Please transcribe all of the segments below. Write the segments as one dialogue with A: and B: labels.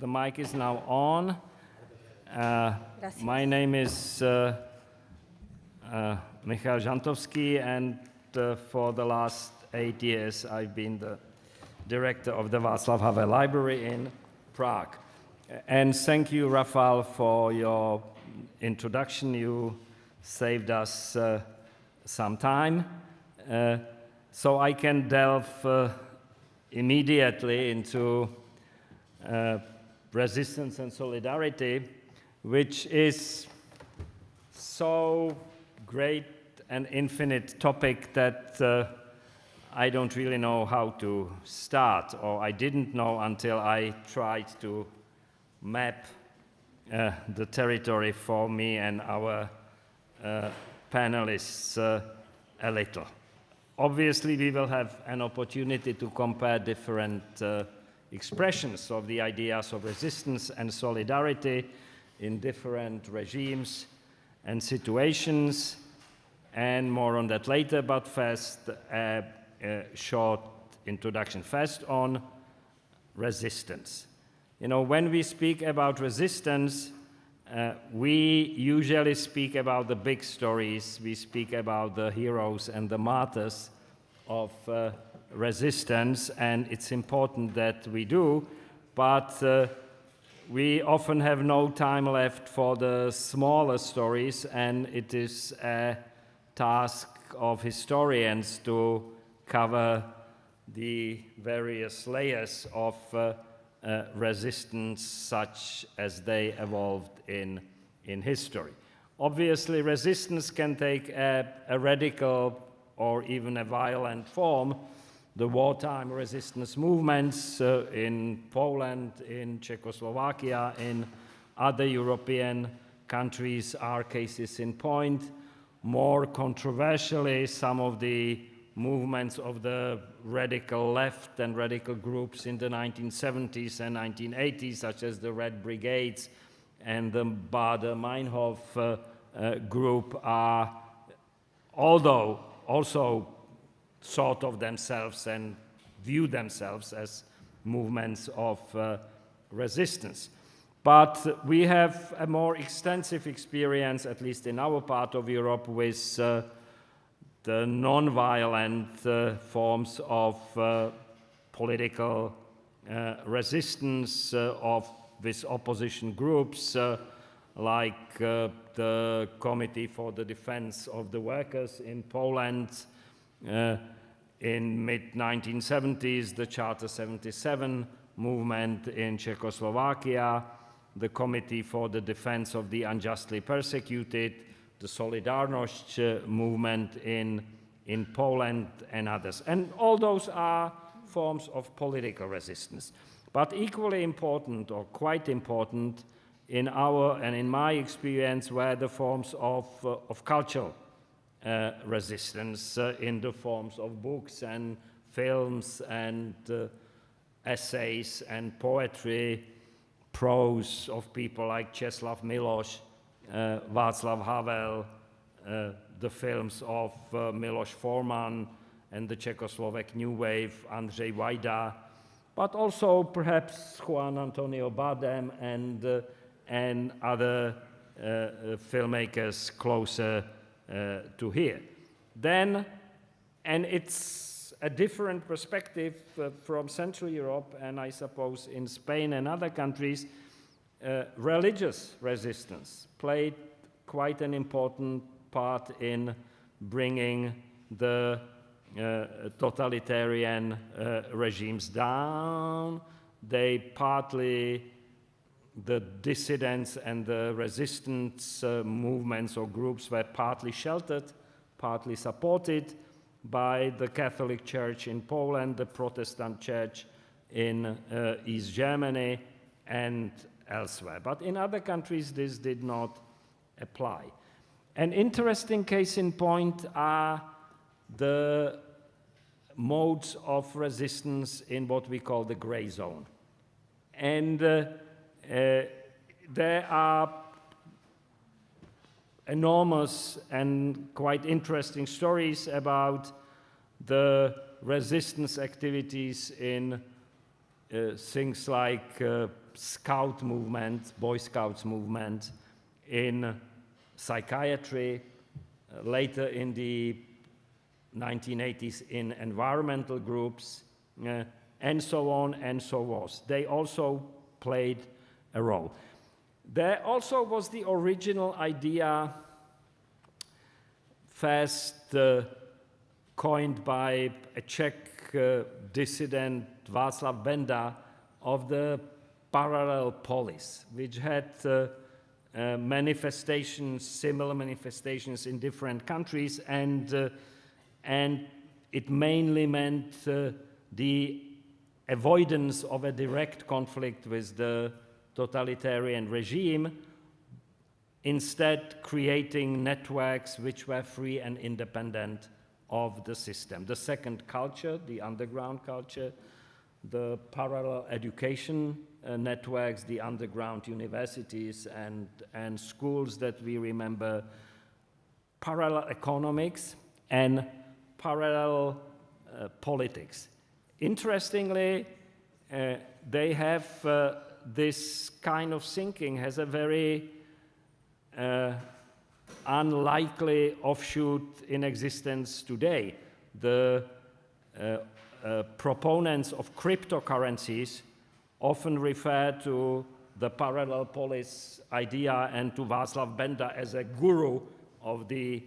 A: the mic is now on. My name is Michal Žantovský, and for the last 8 years I've been the director of the Václav Havel Library in Prague. And thank you, Rafal, for your introduction. You saved us some time. So I can delve immediately into resistance and solidarity, which is so great and infinite topic that I don't really know how to start, or I didn't know until I tried to map the territory for me and our panelists a little. Obviously, we will have an opportunity to compare different expressions of the ideas of resistance and solidarity in different regimes and situations, and more on that later, but first a short introduction. First on resistance. You know, when we speak about resistance, we usually speak about the big stories. We speak about the heroes and the martyrs of resistance, and it's important that we do, but we often have no time left for the smaller stories, and it is a task of historians to cover the various layers of resistance such as they evolved in history. Obviously, resistance can take a radical or even a violent form. The wartime resistance movements in Poland, in Czechoslovakia, in other European countries are cases in point. More controversially, some of the movements of the radical left and radical groups in the 1970s and 1980s, such as the Red Brigades and the Baader-Meinhof group, are, although also thought of themselves and view themselves as movements of resistance. But we have a more extensive experience, at least in our part of Europe, with the non-violent forms of political resistance with opposition groups like the Committee for the Defense of the Workers in Poland in mid-1970s, the Charter 77 movement in Czechoslovakia, the Committee for the Defense of the Unjustly Persecuted, the Solidarność movement in Poland, and others. And all those are forms of political resistance. But equally important, or quite important, in our and in my experience, were the forms of cultural resistance in the forms of books and films and essays and poetry, prose of people like Česlav Miloš, Václav Havel, the films of Miloš Forman and the Czechoslovak New Wave, Andrzej Wajda, but also perhaps Juan Antonio Bardem and other filmmakers closer to here. Then, and it's a different perspective from Central Europe, and I suppose in Spain and other countries, religious resistance played quite an important part in bringing the totalitarian regimes down. The dissidents and the resistance movements or groups were partly sheltered, partly supported by the Catholic Church in Poland, the Protestant Church in East Germany, and elsewhere. But in other countries, this did not apply. An interesting case in point are the modes of resistance in what we call the gray zone. And there are enormous and quite interesting stories about the resistance activities in things like scout movement, Boy Scouts movement, in psychiatry, later in the 1980s in environmental groups, and so on and so forth. They also played a role. There also was the original idea, first coined by a Czech dissident, Václav Benda, of the parallel polis, which had manifestations, similar manifestations in different countries, and it mainly meant the avoidance of a direct conflict with the totalitarian regime, instead creating networks which were free and independent of the system. The second culture, the underground culture, the parallel education networks, the underground universities and schools that we remember, parallel economics, and parallel politics. Interestingly, they have this kind of thinking has a very unlikely offshoot in existence today. The proponents of cryptocurrencies often refer to the parallel polis idea and to Václav Benda as a guru of the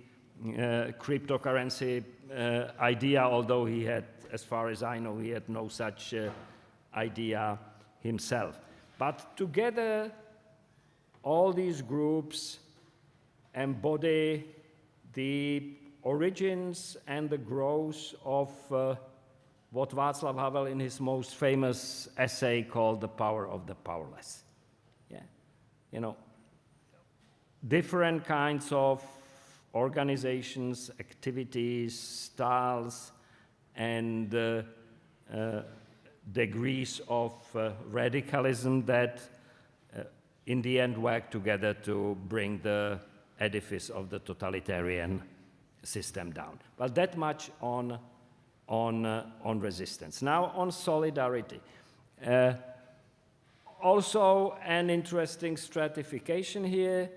A: cryptocurrency idea, although he had, as far as I know, he had no such idea himself. But together, all these groups embody the origins and the growth of what Václav Havel in his most famous essay called The Power of the Powerless. Yeah, you know, different kinds of organizations, activities, styles, and degrees of radicalism that in the end work together to bring the edifice of the totalitarian system down. Well, that much on resistance. Now on solidarity. Also an interesting stratification here.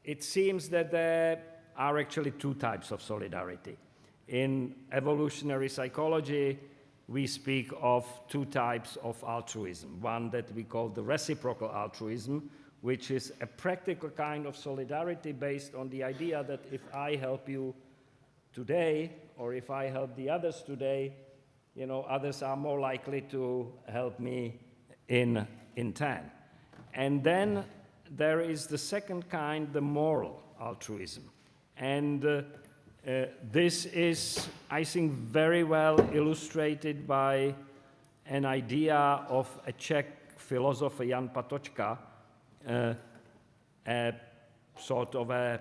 A: It seems that there are actually two types of solidarity. In evolutionary psychology, we speak of two types of altruism. One that we call the reciprocal altruism, which is a practical kind of solidarity based on the idea that if I help you today, or if I help the others today, you know, others are more likely to help me in turn. And then there is the second kind, the moral altruism. And this is, I think, very well illustrated by an idea of a Czech philosopher, Jan Patočka, sort of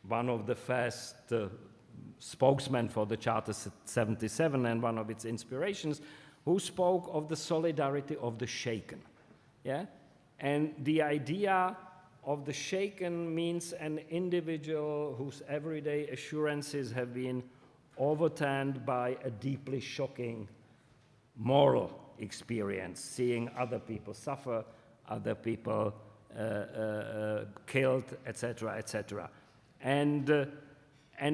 A: one of the first spokesmen for the Charter 77 and one of its inspirations, who spoke of the solidarity of the shaken. Yeah? And the idea of the shaken means an individual whose everyday assurances have been overturned by a deeply shocking moral experience, seeing other people suffer, other people killed, etc., etc. And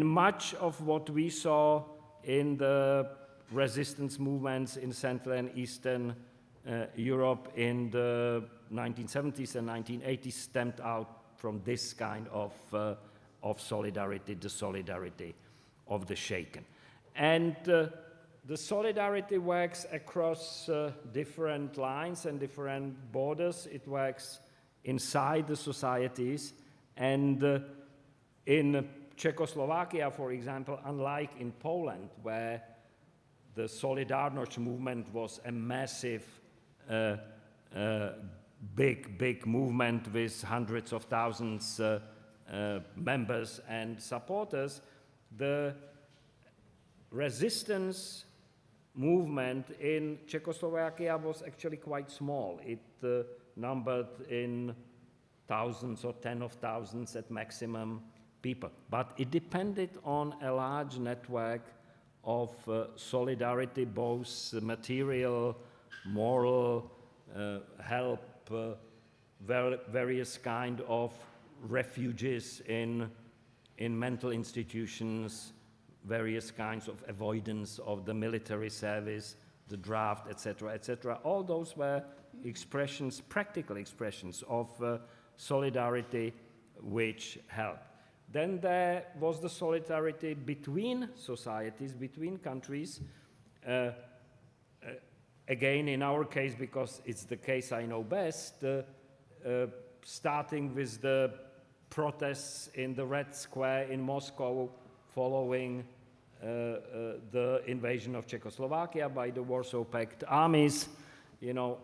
A: much of what we saw in the resistance movements in Central and Eastern Europe in the 1970s and 1980s stemmed out from this kind of solidarity, the solidarity of the shaken. And the solidarity works across different lines and different borders. It works inside the societies. And in Czechoslovakia, for example, unlike in Poland, where the Solidarność movement was a massive, big movement with hundreds of thousands members and supporters, the resistance movement in Czechoslovakia was actually quite small. It numbered in thousands or tens of thousands at maximum people. But it depended on a large network of solidarity, both material, moral, help, various kind of refuges in mental institutions, various kinds of avoidance of the military service, the draft, etc., etc. All those were expressions, practical expressions of solidarity which helped. Then there was the solidarity between societies, between countries. Again, in our case, because it's the case I know best, starting with the protests in the Red Square in Moscow following the invasion of Czechoslovakia by the Warsaw Pact armies, you know,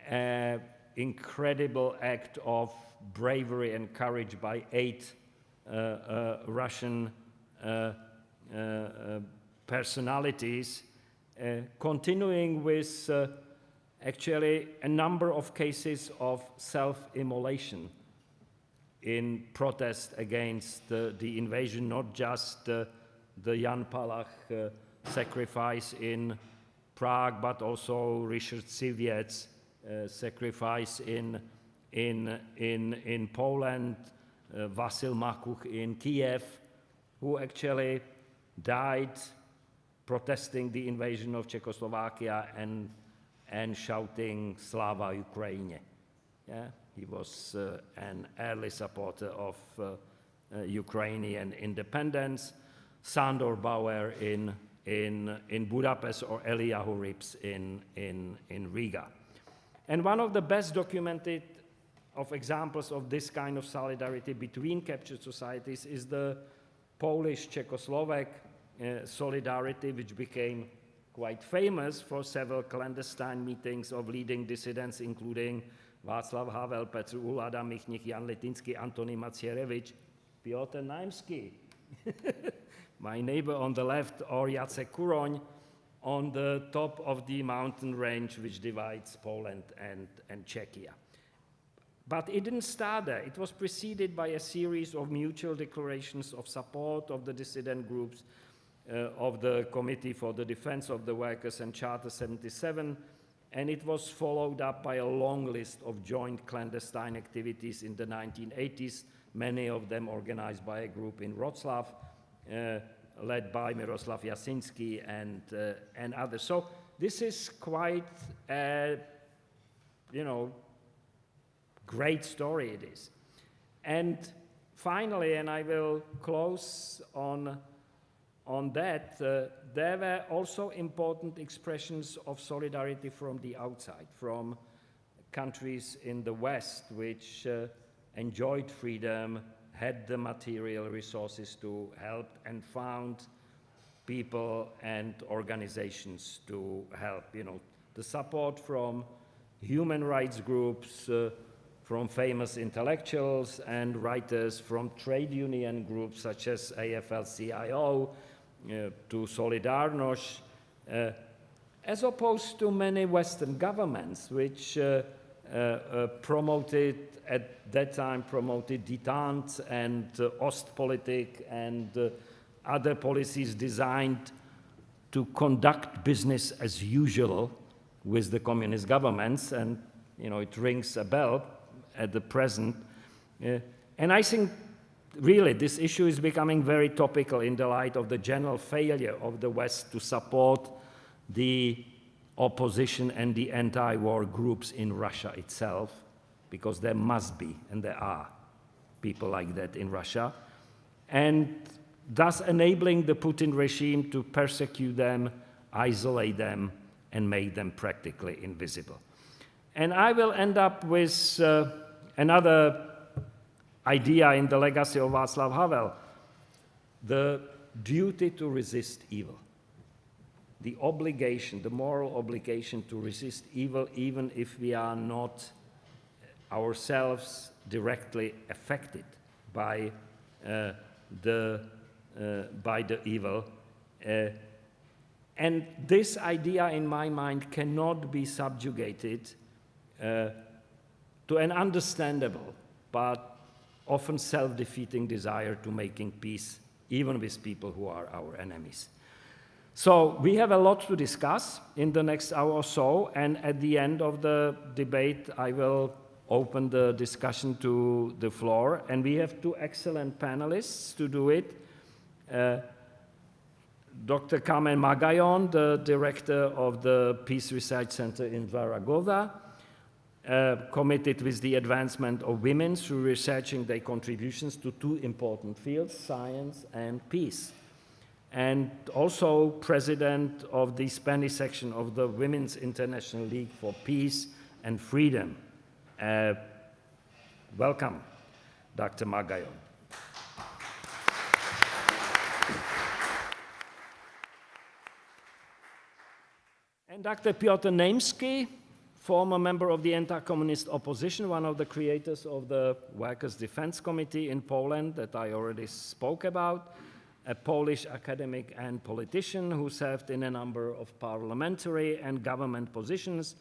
A: an incredible act of bravery and courage by 8 Russian personalities, continuing with actually a number of cases of self-immolation in protest against the invasion, not just the Jan Palach sacrifice in Prague, but also Richard Siwiec's sacrifice in Poland, Vasil Makuch in Kiev, who actually died protesting the invasion of Czechoslovakia and shouting Slava Ukraine. Yeah? He was an early supporter of Ukrainian independence. Sandor Bauer in Budapest, or Eliyahu Rips in Riga. And one of the best documented of examples of this kind of solidarity between captured societies is the Polish-Czechoslovak solidarity, which became quite famous for several clandestine meetings of leading dissidents, including Václav Havel, Petr Uhl, Adam Michnik, Jan Litinsky, Antony Macierewicz, Piotr Naimsky, my neighbor on the left, or Jacek Kuroń, on the top of the mountain range which divides Poland and Czechia. But it didn't start there. It was preceded by a series of mutual declarations of support of the dissident groups, of the Committee for the Defense of the Workers and Charter 77, and it was followed up by a long list of joint clandestine activities in the 1980s, many of them organized by a group in Wrocław, led by Miroslav Jasinski and others. So this is quite a, great story it is. And finally, and I will close on that, there were also important expressions of solidarity from the outside, from countries in the West which enjoyed freedom, had the material resources to help, and found people and organizations to help. The support from human rights groups, from famous intellectuals and writers, from trade union groups such as AFL-CIO, to Solidarność, as opposed to many Western governments which at that time promoted Détente and Ostpolitik and other policies designed to conduct business as usual with the communist governments, and it rings a bell at the present. And I think really this issue is becoming very topical in the light of the general failure of the West to support the opposition and the anti-war groups in Russia itself, because there must be, and there are, people like that in Russia, and thus enabling the Putin regime to persecute them, isolate them, and make them practically invisible. And I will end up with another idea in the legacy of Václav Havel, the duty to resist evil. The obligation, the moral obligation to resist evil, even if we are not ourselves directly affected by the evil. And this idea, in my mind, cannot be subjugated to an understandable but often self-defeating desire to making peace, even with people who are our enemies. So we have a lot to discuss in the next hour or so, and at the end of the debate, I will open the discussion to the floor, and we have two excellent panelists to do it. Dr. Carmen Magayon, the director of the Peace Research Center in Zaragoza, committed with the advancement of women through researching their contributions to two important fields, science and peace. And also president of the Spanish section of the Women's International League for Peace and Freedom. Welcome, Dr. Magayon. And Dr. Piotr Naimski, former member of the anti-communist opposition, one of the creators of the Workers' Defense Committee in Poland that I already spoke about, a Polish academic and politician who served in a number of parliamentary and government positions,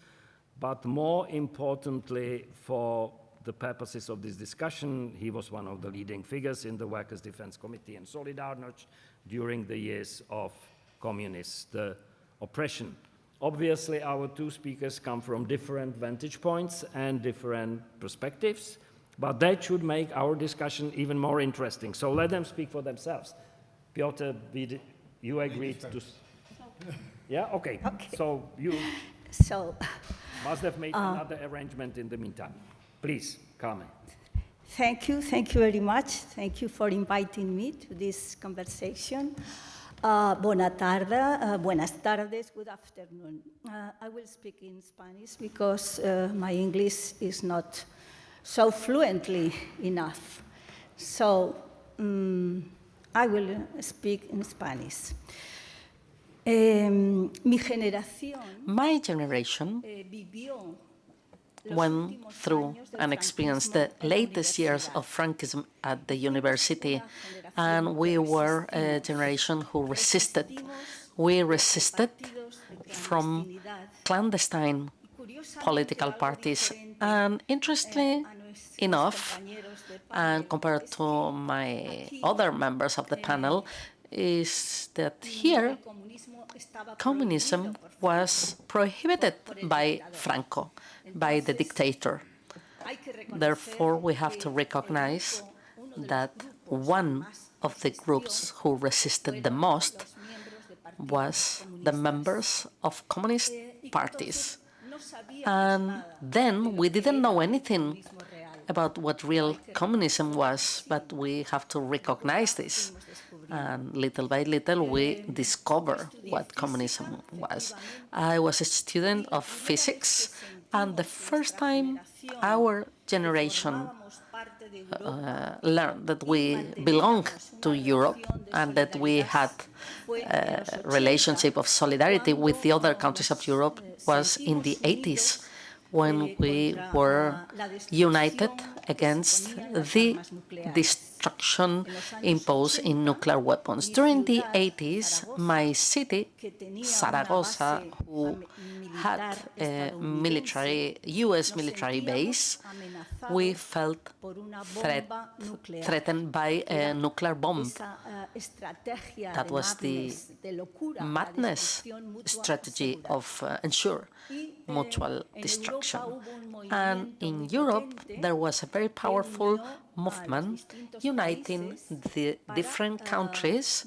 A: but more importantly, for the purposes of this discussion, he was one of the leading figures in the Workers' Defense Committee and Solidarność during the years of communist oppression. Obviously, our two speakers come from different vantage points and different perspectives, but that should make our discussion even more interesting. So let them speak for themselves. Piotr, you agreed to... Yeah, okay. So you must have made another arrangement in the meantime. Please, Carmen.
B: Thank you very much. Thank you for inviting me to this conversation. Buenas tardes, good afternoon. I will speak in Spanish because my English is not so fluently enough. So I will speak in Spanish.
C: My generation went through and experienced the latest years of Frankism at the university, and we were a generation who resisted. We resisted from clandestine political parties, and interestingly enough, and compared to my other members of the panel, is that here communism was prohibited by Franco, by the dictator. Therefore, we have to recognize that one of the groups who resisted the most was the members of communist parties. And then we didn't know anything about what real communism was, but we have to recognize this. And little by little, we discover what communism was. I was a student of physics, and the first time our generation learned that we belong to Europe and that we had a relationship of solidarity with the other countries of Europe was in the 80s, when we were united against the destruction imposed in nuclear weapons. During the 80s, my city, Zaragoza, who had a US military base, we felt threatened by a nuclear bomb. That was the madness strategy of ensure mutual destruction. And in Europe, there was a very powerful movement uniting the different countries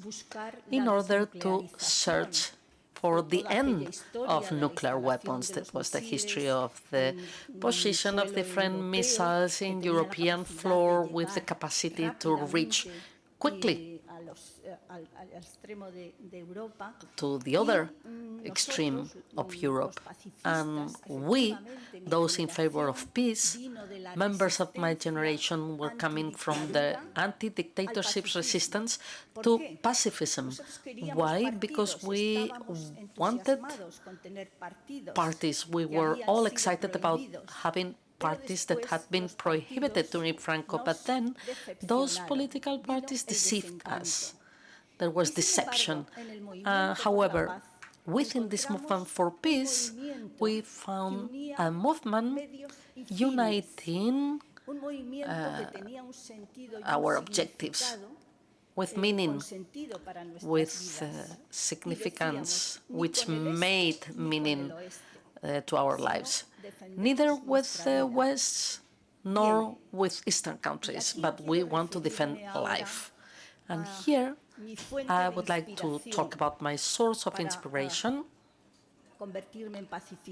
C: in order to search for the end of nuclear weapons. That was the history of the position of different missiles in European floor with the capacity to reach quickly to the other extreme of Europe. And we, those in favor of peace, members of my generation, were coming from the anti-dictatorship resistance to pacifism. Why? Because we wanted parties. We were all excited about having parties that had been prohibited during Franco, but then those political parties deceived us. There was deception. However, within this movement for peace, we found a movement uniting our objectives with meaning, with significance, which made meaning to our lives, neither with the West nor with Eastern countries, but we want to defend life. And here, I would like to talk about my source of inspiration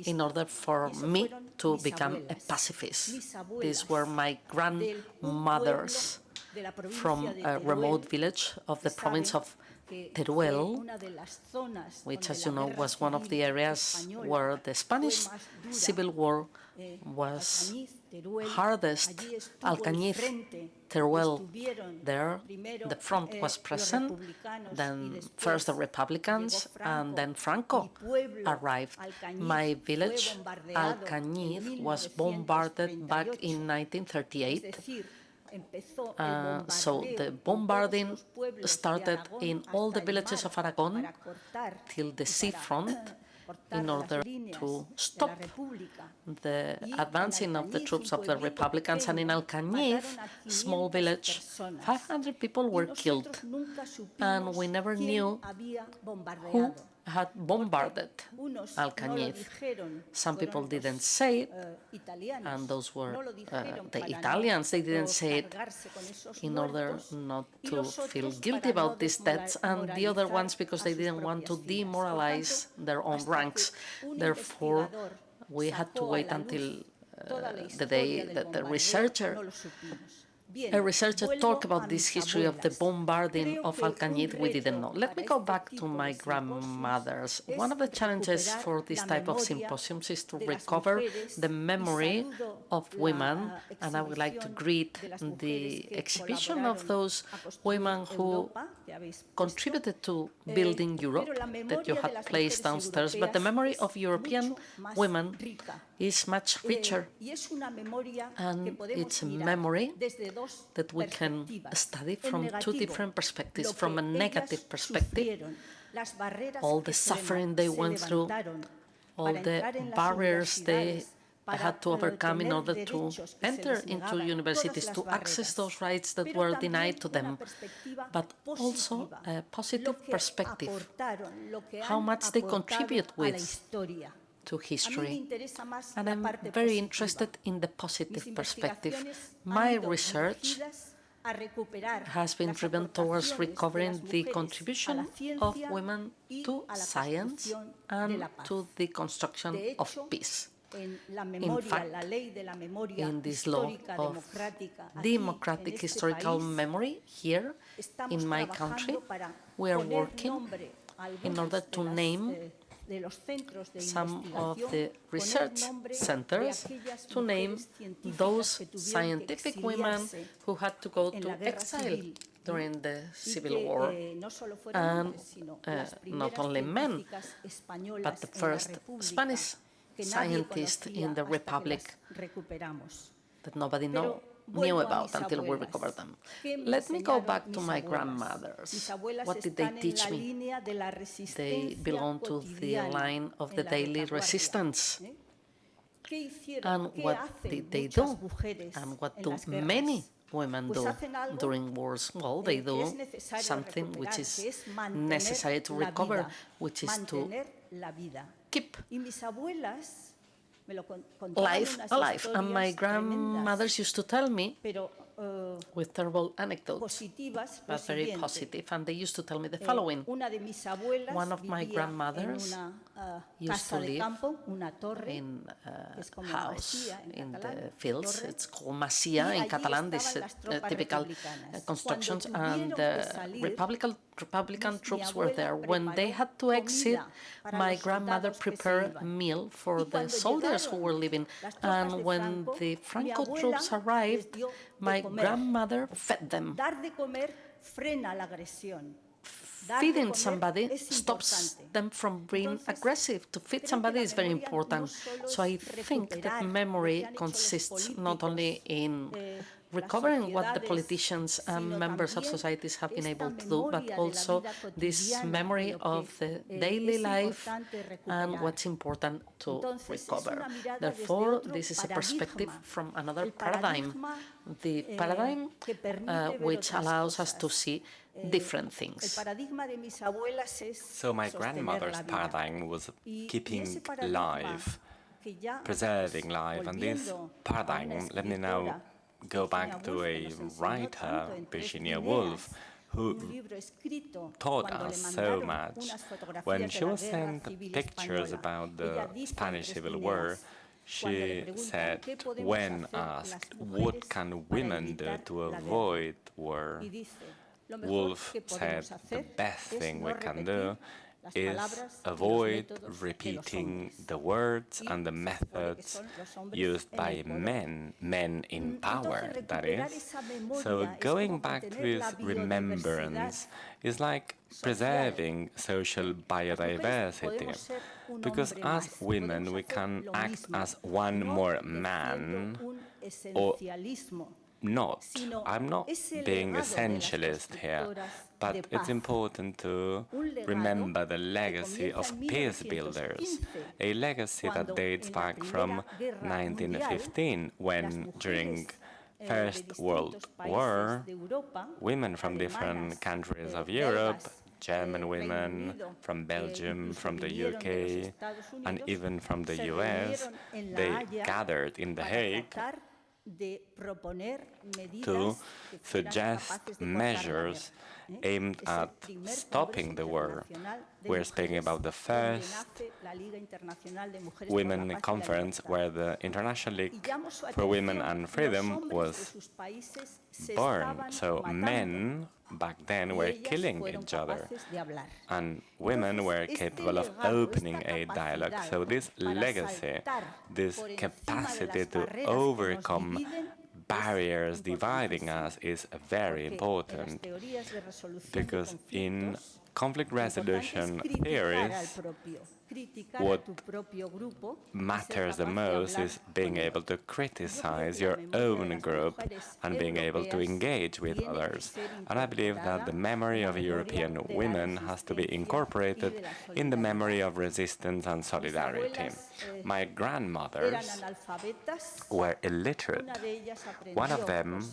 C: in order for me to become a pacifist. These were my grandmothers from a remote village of the province of Teruel, which, as you know, was one of the areas where the Spanish Civil War was hardest. Alcañiz, Teruel, there, the front was present, then first the Republicans, and then Franco arrived. My village, Alcañiz, was bombarded back in 1938. So the bombarding started in all the villages of Aragon till the seafront in order to stop the advancing of the troops of the Republicans. And in Alcañiz, small village, 500 people were killed. And we never knew who had bombarded Alcañiz. Some people didn't say it, and those were the Italians. They didn't say it in order not to feel guilty about these deaths, and the other ones because they didn't want to demoralize their own ranks. Therefore, we had to wait until the day that the a researcher talked about this history of the bombarding of Alcañiz we didn't know. Let me go back to my grandmothers. One of the challenges for this type of symposiums is to recover the memory of women, and I would like to greet the exhibition of those women who contributed to building Europe that you had placed downstairs, but the memory of European women is much richer, and it's a memory that we can study from two different perspectives. From a negative perspective, all the suffering they went through, all the barriers they had to overcome in order to enter into universities, to access those rights that were denied to them, but also a positive perspective, how much they contribute with to history. And I'm very interested in the positive perspective. My research has been driven towards recovering the contribution of women to science and to the construction of peace. In fact, in this law of democratic historical memory here in my country, we are working in order to name some of the research centers, to name those scientific women who had to go to exile during the Civil War, and not only men, but the first Spanish scientist in the Republic that nobody knew about until we recovered them. Let me go back to my grandmothers. What did they teach me? They belong to the line of the daily resistance. And what did they do? And what do many women do during wars? Well, they do something which is necessary to recover, which is to keep life alive. And my grandmothers used to tell me, with terrible anecdotes, but very positive, and they used to tell me the following. One of my grandmothers used to live in a house in the fields. It's called Masia in Catalan, these typical constructions, and the Republican troops were there. When they had to exit, my grandmother prepared a meal for the soldiers who were living, and when the Franco troops arrived, my grandmother fed them. Feeding somebody stops them from being aggressive. To feed somebody is very important. So I think that memory consists not only in recovering what the politicians and members of societies have been able to do, but also this memory of the daily life and what's important to recover. Therefore, this is a perspective from another paradigm, the paradigm which allows us to see different things.
D: So my grandmother's paradigm was keeping life, preserving life, and this paradigm, let me now go back to a writer, Virginia Woolf, who taught us so much. When she was sent pictures about the Spanish Civil War, she said, when asked, what can women do to avoid war? Woolf said, the best thing we can do is avoid repeating the words and the methods used by men in power, that is. So going back to this remembrance is like preserving social biodiversity, because as women we can act as one more man or not. I'm not being essentialist here, but it's important to remember the legacy of peace builders, a legacy that dates back from 1915, when during First World War, women from different countries of Europe, German women, from Belgium, from the UK, and even from the US, they gathered in The Hague to suggest measures aimed at stopping the war. We're speaking about the first women conference where the International League for Women and Freedom was born. So men back then were killing each other, and women were capable of opening a dialogue. So this legacy, this capacity to overcome barriers dividing us is very important, because in conflict resolution theories, what matters the most is being able to criticize your own group and being able to engage with others. And I believe that the memory of European women has to be incorporated in the memory of resistance and solidarity. My grandmothers were illiterate. One of them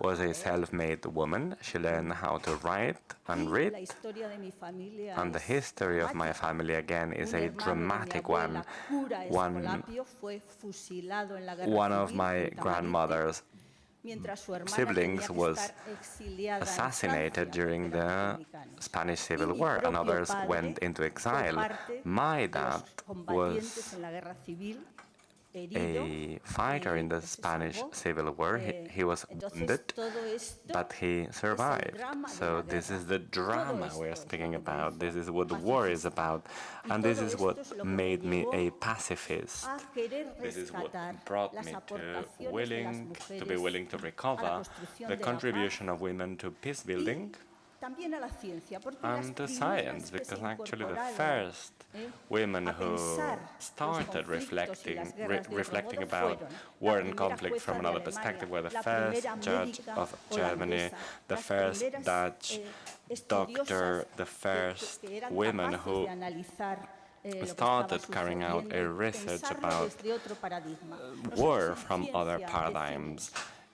D: was a self-made woman. She learned how to write and read. And the history of my family, again, is a dramatic one. One of my grandmother's siblings was assassinated during the Spanish Civil War, and others went into exile. My dad was a fighter in the Spanish Civil War. He was wounded, but he survived. So this is the drama we're speaking about. This is what the war is about, and this is what made me a pacifist. This is what brought me to be willing to recover the contribution of women to peace building and to science, because actually the first women who started reflecting about war and conflict from another perspective were the first judge of Germany, the first Dutch doctor, the first women who started carrying out a research about war from other paradigms.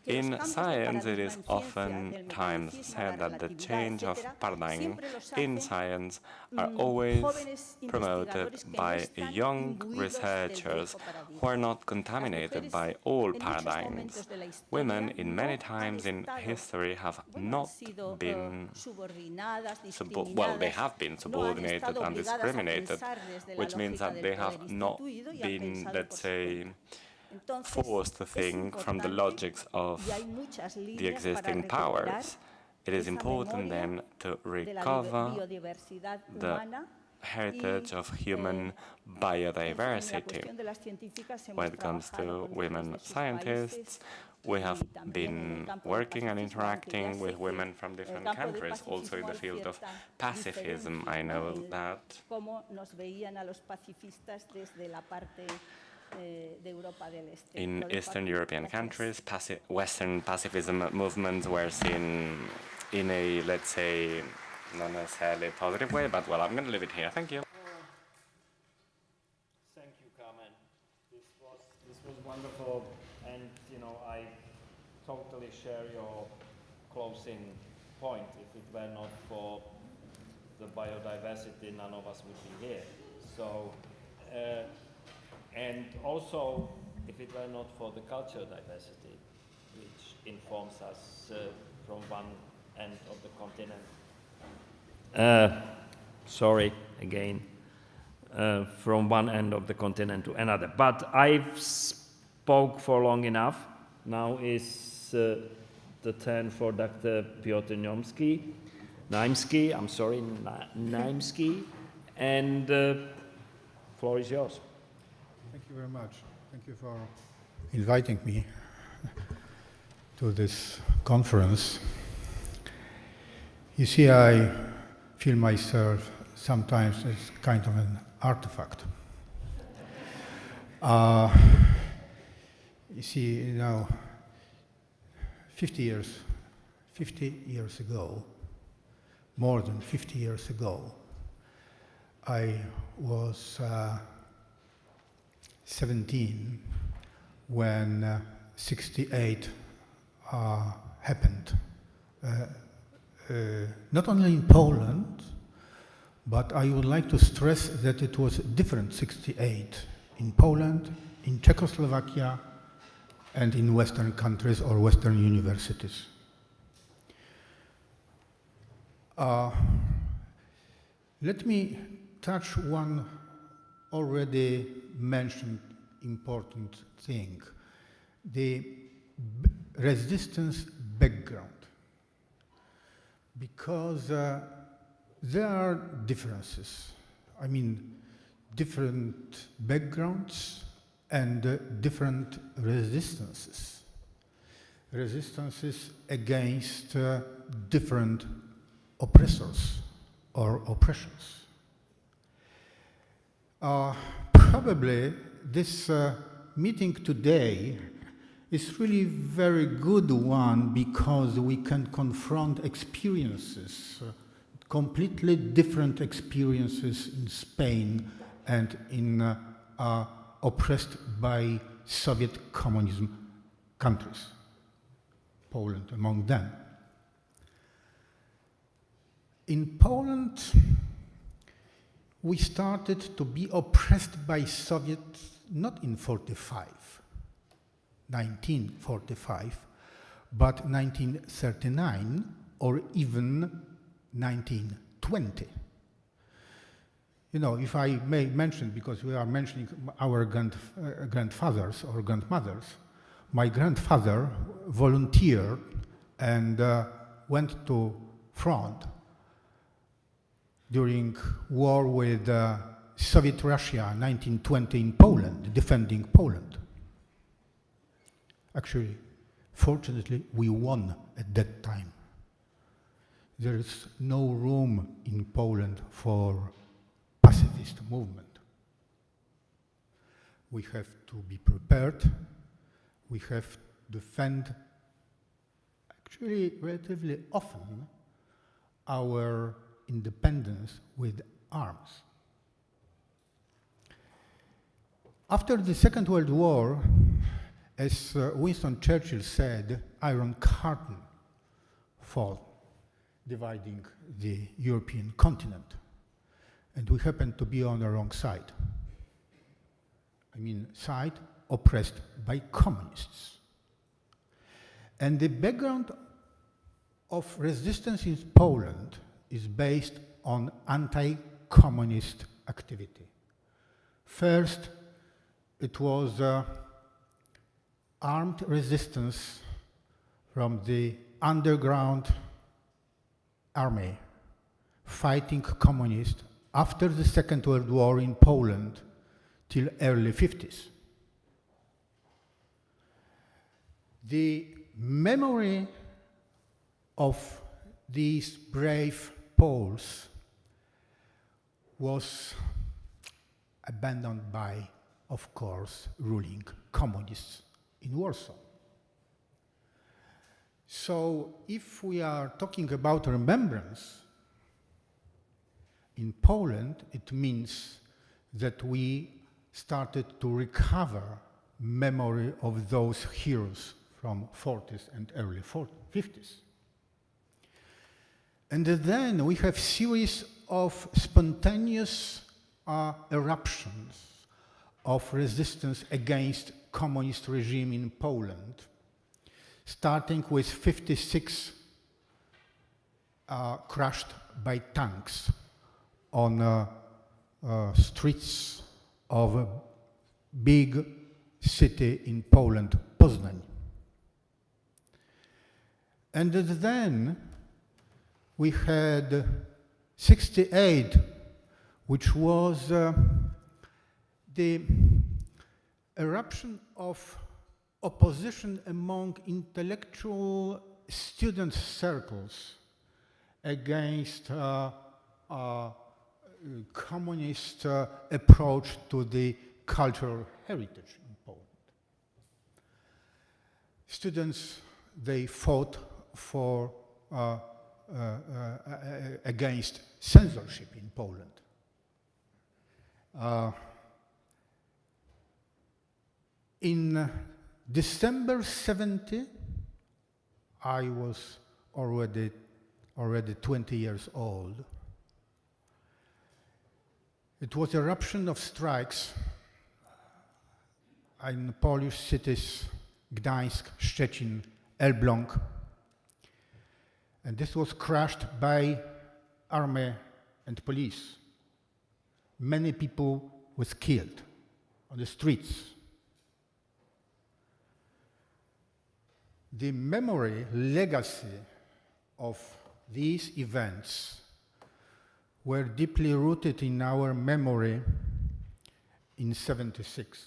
D: In science, it is oftentimes said that the change of paradigm in science are always promoted by young researchers who are not contaminated by old paradigms. Women, in many times in history, have not been, they have been subordinated and discriminated, which means that they have not been, let's say, forced to think from the logics of the existing powers. It is important then to recover the heritage of human biodiversity. When it comes to women scientists, we have been working and interacting with women from different countries, also in the field of pacifism. I know that In Eastern European countries, Western pacifism movements were seen in a, let's say, not necessarily positive way, but well, I'm going to leave it here. Thank you.
A: Thank you, Carmen. This was wonderful, and I totally share your closing point. If it were not for the biodiversity, none of us would be here. So, and also, if it were not for the cultural diversity, which informs us from one end of the continent. Sorry, again. From one end of the continent to another. But I've spoke for long enough. Now is the turn for Dr. Piotr Naimski, I'm sorry, Naimski, and floor is yours.
E: Thank you very much. Thank you for inviting me to this conference. You see, I feel myself sometimes as kind of an artifact. You see, 50 years ago, more than 50 years ago, I was 17 when 68 happened. Not only in Poland, but I would like to stress that it was a different 68 in Poland, in Czechoslovakia, and in Western countries or Western universities. Let me touch one already mentioned important thing, the resistance background. Because there are differences. I mean, different backgrounds and different resistances. Resistances against different oppressors or oppressions. Probably this meeting today is really very good one because we can confront experiences, completely different experiences in Spain and in oppressed by Soviet communism countries, Poland among them. In Poland, we started to be oppressed by Soviets not in 1945, but 1939 or even 1920. If I may mention, because we are mentioning our grandfathers or grandmothers, my grandfather volunteered and went to front during war with Soviet Russia, 1920 in Poland, defending Poland. Actually, fortunately, we won at that time. There is no room in Poland for pacifist movement. We have to be prepared. We have to defend, actually, relatively often, our independence with arms. After the Second World War, as Winston Churchill said, Iron Curtain fell, dividing the European continent. And we happened to be on the wrong side. I mean, side oppressed by communists. And the background of resistance in Poland is based on anti-communist activity. First, it was armed resistance from the underground army fighting communists after the Second World War in Poland till early 50s. The memory of these brave Poles was abandoned by of course, ruling communists in Warsaw. So if we are talking about remembrance, in Poland, it means that we started to recover memory of those heroes from 40s and early 50s. And then we have series of spontaneous eruptions of resistance against communist regime in Poland, starting with 56 crushed by tanks on streets of a big city in Poland, Poznań. And then we had 68, which was the eruption of opposition among intellectual student circles against communist approach to the cultural heritage in Poland. Students, they fought for against censorship in Poland. In December 70, I was already 20 years old. It was eruption of strikes in Polish cities Gdańsk, Szczecin, Elbląg. And this was crushed by army and police. Many people was killed on the streets. The memory, legacy of these events were deeply rooted in our memory in 76.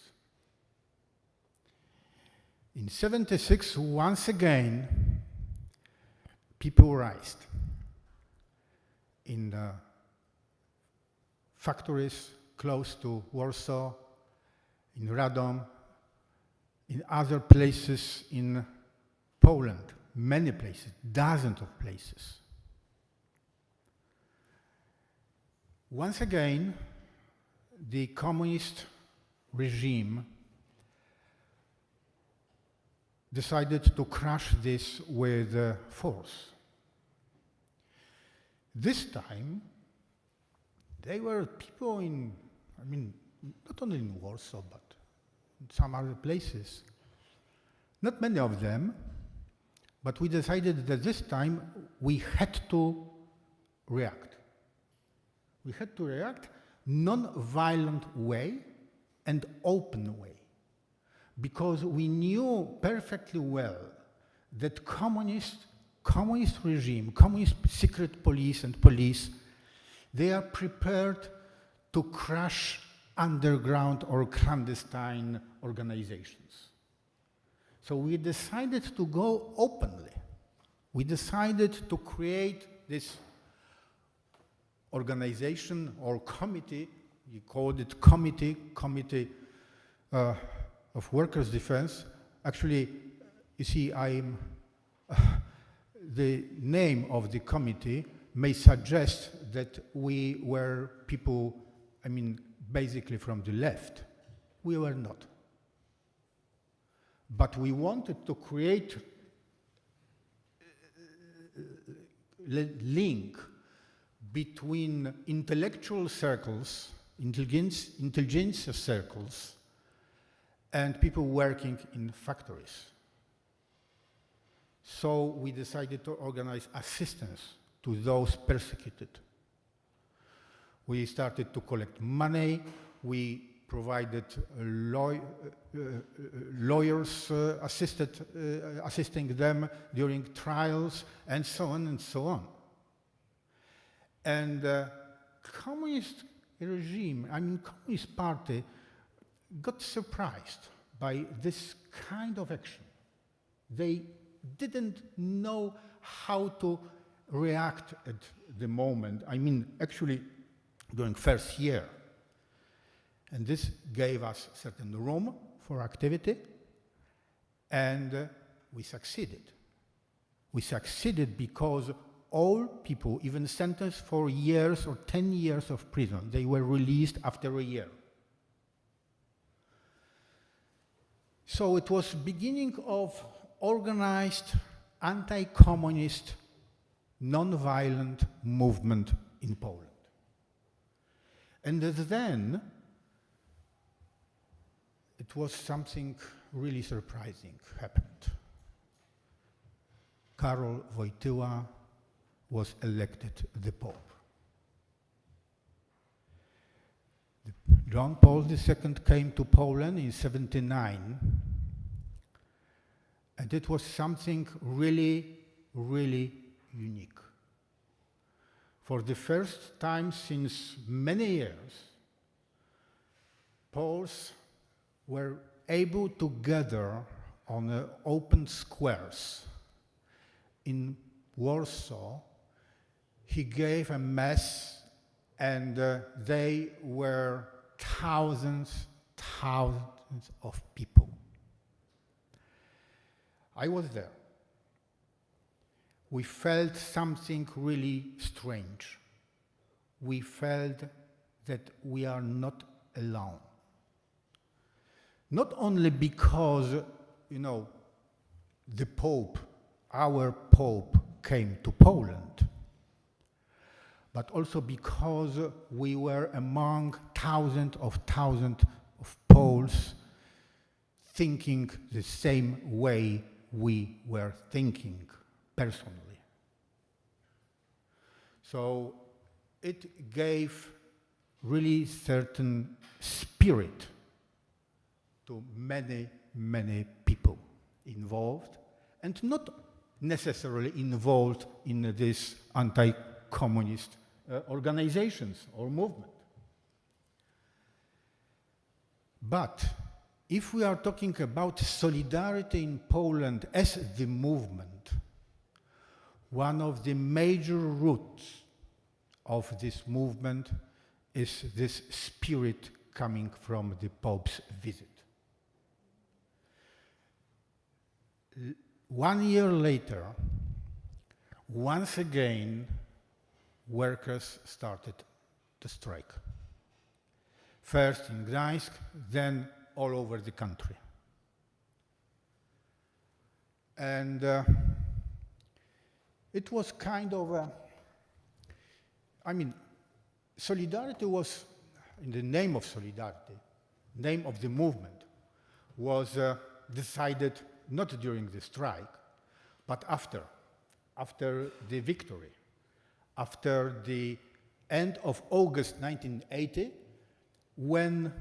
E: In 76, once again, people rised in factories close to Warsaw, in Radom, in other places in Poland, many places, dozens of places. Once again, the communist regime decided to crush this with force. This time, they were people in, not only in Warsaw, but in some other places. Not many of them, but we decided that this time we had to react. We had to react non-violent way and open way, because we knew perfectly well that communist regime, communist secret police and police, they are prepared to crush underground or clandestine organizations. So we decided to go openly. We decided to create this organization or committee, we called it Committee of Workers' Defense. Actually, you see, the name of the committee may suggest that we were people, basically from the left. We were not. But we wanted to create a link between intellectual circles, intelligentsia circles, and people working in factories. So we decided to organize assistance to those persecuted. We started to collect money. We provided lawyers assisting them during trials, and so on and so on. And communist regime, communist party, got surprised by this kind of action. They didn't know how to react at the moment. Actually, during first year. And this gave us certain room for activity, and we succeeded. We succeeded because all people, even sentenced for years or 10 years of prison, they were released after a year. So it was beginning of organized anti-communist, non-violent movement in Poland. And then it was something really surprising happened. Karol Wojtyła was elected the Pope. John Paul II came to Poland in 1979, and it was something really, really unique. For the first time since many years, Poles were able to gather on open squares. In Warsaw, he gave a mass, and they were thousands of people. I was there. We felt something really strange. We felt that we are not alone. Not only because, the Pope, our Pope, came to Poland, but also because we were among thousands of Poles thinking the same way we were thinking personally. So it gave really certain spirit to many, many people involved, and not necessarily involved in these anti-communist organizations or movement. But if we are talking about solidarity in Poland as the movement, one of the major roots of this movement is this spirit coming from the Pope's visit. 1 year later, once again, workers started to strike. First in Gdańsk, then all over the country. And it was kind of solidarity was, in the name of solidarity, name of the movement, was decided not during the strike, but after the victory, after the end of August 1980, when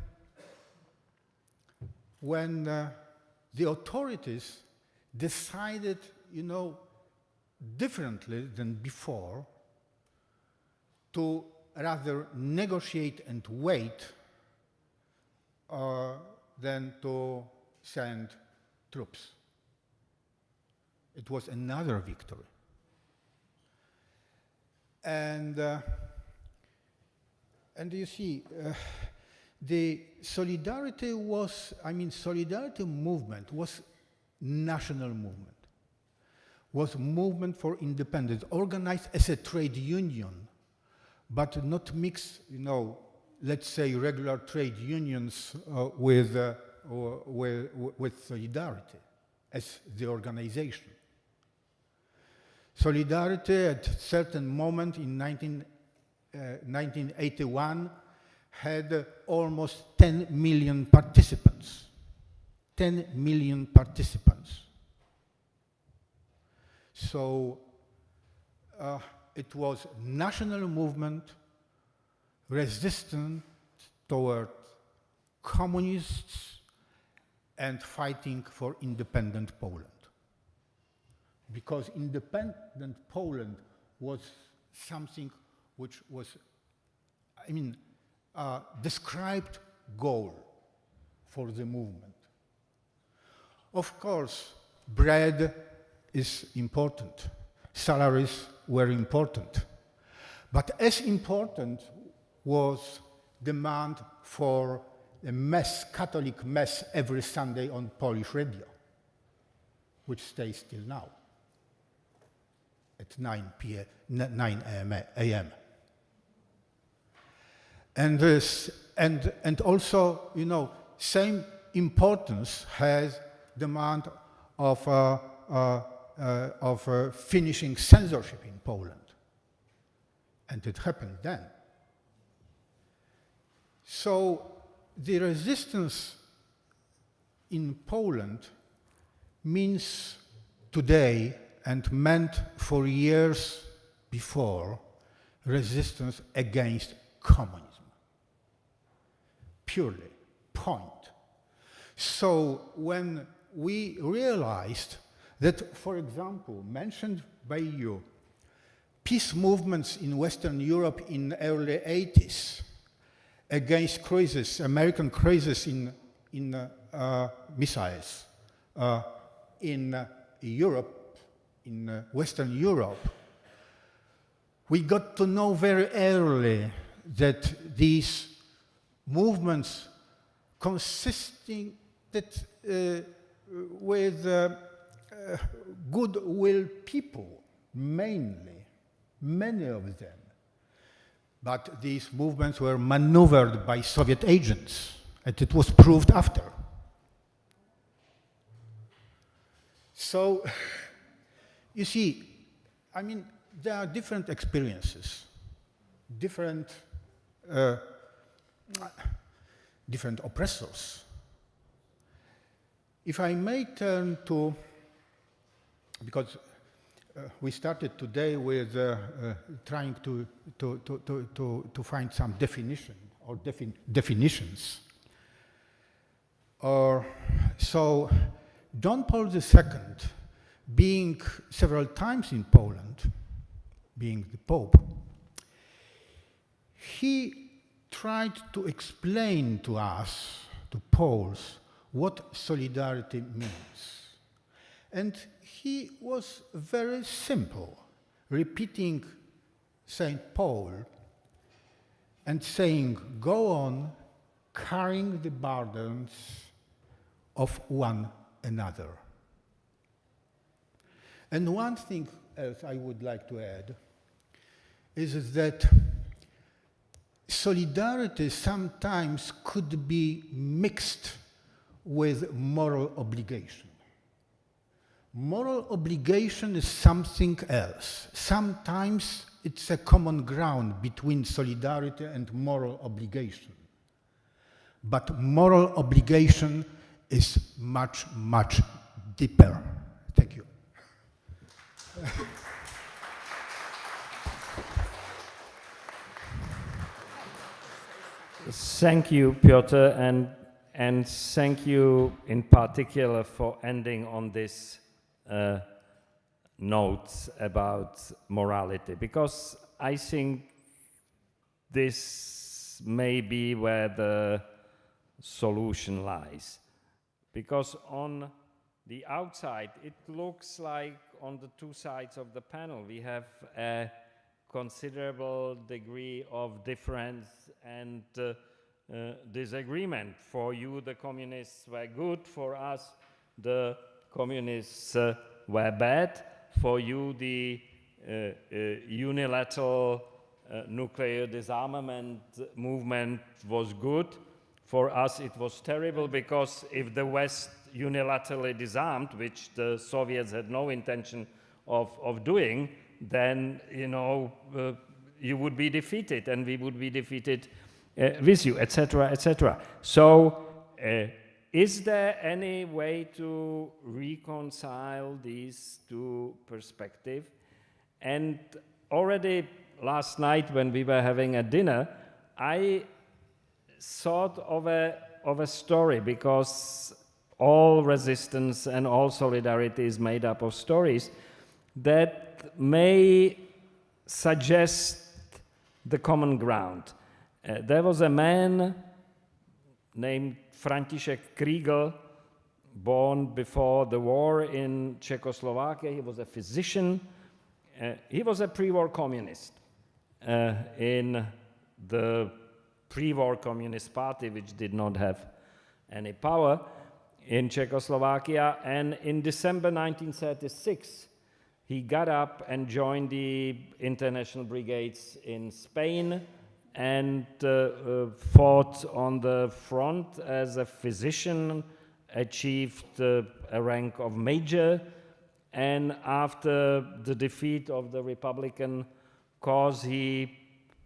E: the authorities decided, differently than before, to rather negotiate and wait than to send troops. It was another victory. And you see, the solidarity was, solidarity movement was national movement, was movement for independence, organized as a trade union, but not mix, let's say regular trade unions with solidarity as the organization. Solidarity at a certain moment in 1981 had almost 10 million participants. 10 million participants. So it was national movement resistant toward communists and fighting for independent Poland. Because independent Poland was something which was, described goal for the movement. Of course, bread is important. Salaries were important. But as important was demand for a mass, Catholic mass every Sunday on Polish radio, which stays till now at 9 a.m. And also, you know, same importance has demand of finishing censorship in Poland. And it happened then. So the resistance in Poland means today and meant for years before resistance against communism. Purely, point. So when we realized that, for example, mentioned by you, peace movements in Western Europe in the early 80s against crisis, American crisis in missiles in Europe, in Western Europe, we got to know very early that these movements consisting that with goodwill people, mainly, many of them. But these movements were maneuvered by Soviet agents, and it was proved after. So, you see, I mean, there are different experiences, different oppressors. If I may turn to, because we started today with trying to find some definition or definitions. So John Paul II, being several times in Poland, being the Pope, he tried to explain to us, to Poles, what solidarity means. And he was very simple, repeating St. Paul and saying, go on carrying the burdens of one another. And one thing else I would like to add is that solidarity sometimes could be mixed with moral obligation. Moral obligation is something else. Sometimes it's a common ground between solidarity and moral obligation. But moral obligation is much, much deeper. Thank you.
A: Thank you, Piotr, and thank you in particular for ending on this notes about morality, because I think this may be where the solution lies. Because on the outside, it looks like on the two sides of the panel, we have a considerable degree of difference and disagreement. For you, the communists were good. For us, the communists were bad. For you, the unilateral nuclear disarmament movement was good. For us, it was terrible, because if the West unilaterally disarmed, which the Soviets had no intention of doing, then, you know, you would be defeated, and we would be defeated with you, etc., etc. So, is there any way to reconcile these two perspectives? And already last night when we were having a dinner, I thought of a story, because all resistance and all solidarity is made up of stories that may suggest the common ground. There was a man named František Kriegel, born before the war in Czechoslovakia. He was a physician. He was a pre-war communist in the pre-war Communist Party, which did not have any power in Czechoslovakia. And in December 1936, he got up and joined the international brigades in Spain and fought on the front as a physician, achieved a rank of major, and after the defeat of the Republican cause, he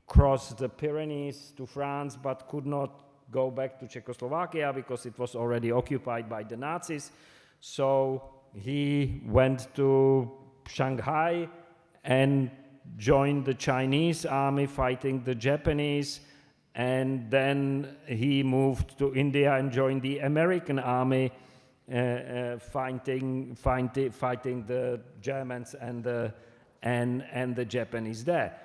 A: crossed the Pyrenees to France, but could not go back to Czechoslovakia because it was already occupied by the Nazis. So he went to Shanghai and joined the Chinese army fighting the Japanese, and then he moved to India and joined the American army fighting the Germans and the Japanese there.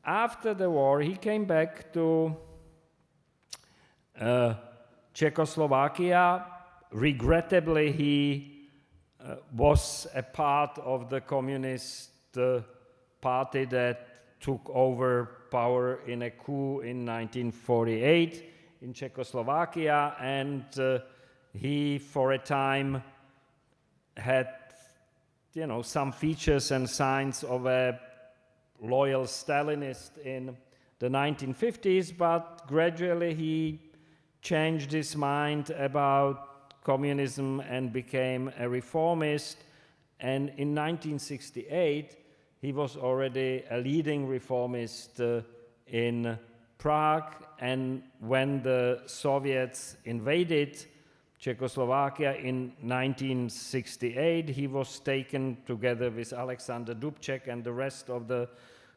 A: After the war, he came back to Czechoslovakia. Regrettably, he was a part of the Communist Party that took over power in a coup in 1948 in Czechoslovakia, and he, for a time, had, some features and signs of a loyal Stalinist in the 1950s, but gradually he changed his mind about communism and became a reformist. And in 1968, he was already a leading reformist in Prague, and when the Soviets invaded Czechoslovakia in 1968, he was taken together with Alexander Dubček and the rest of the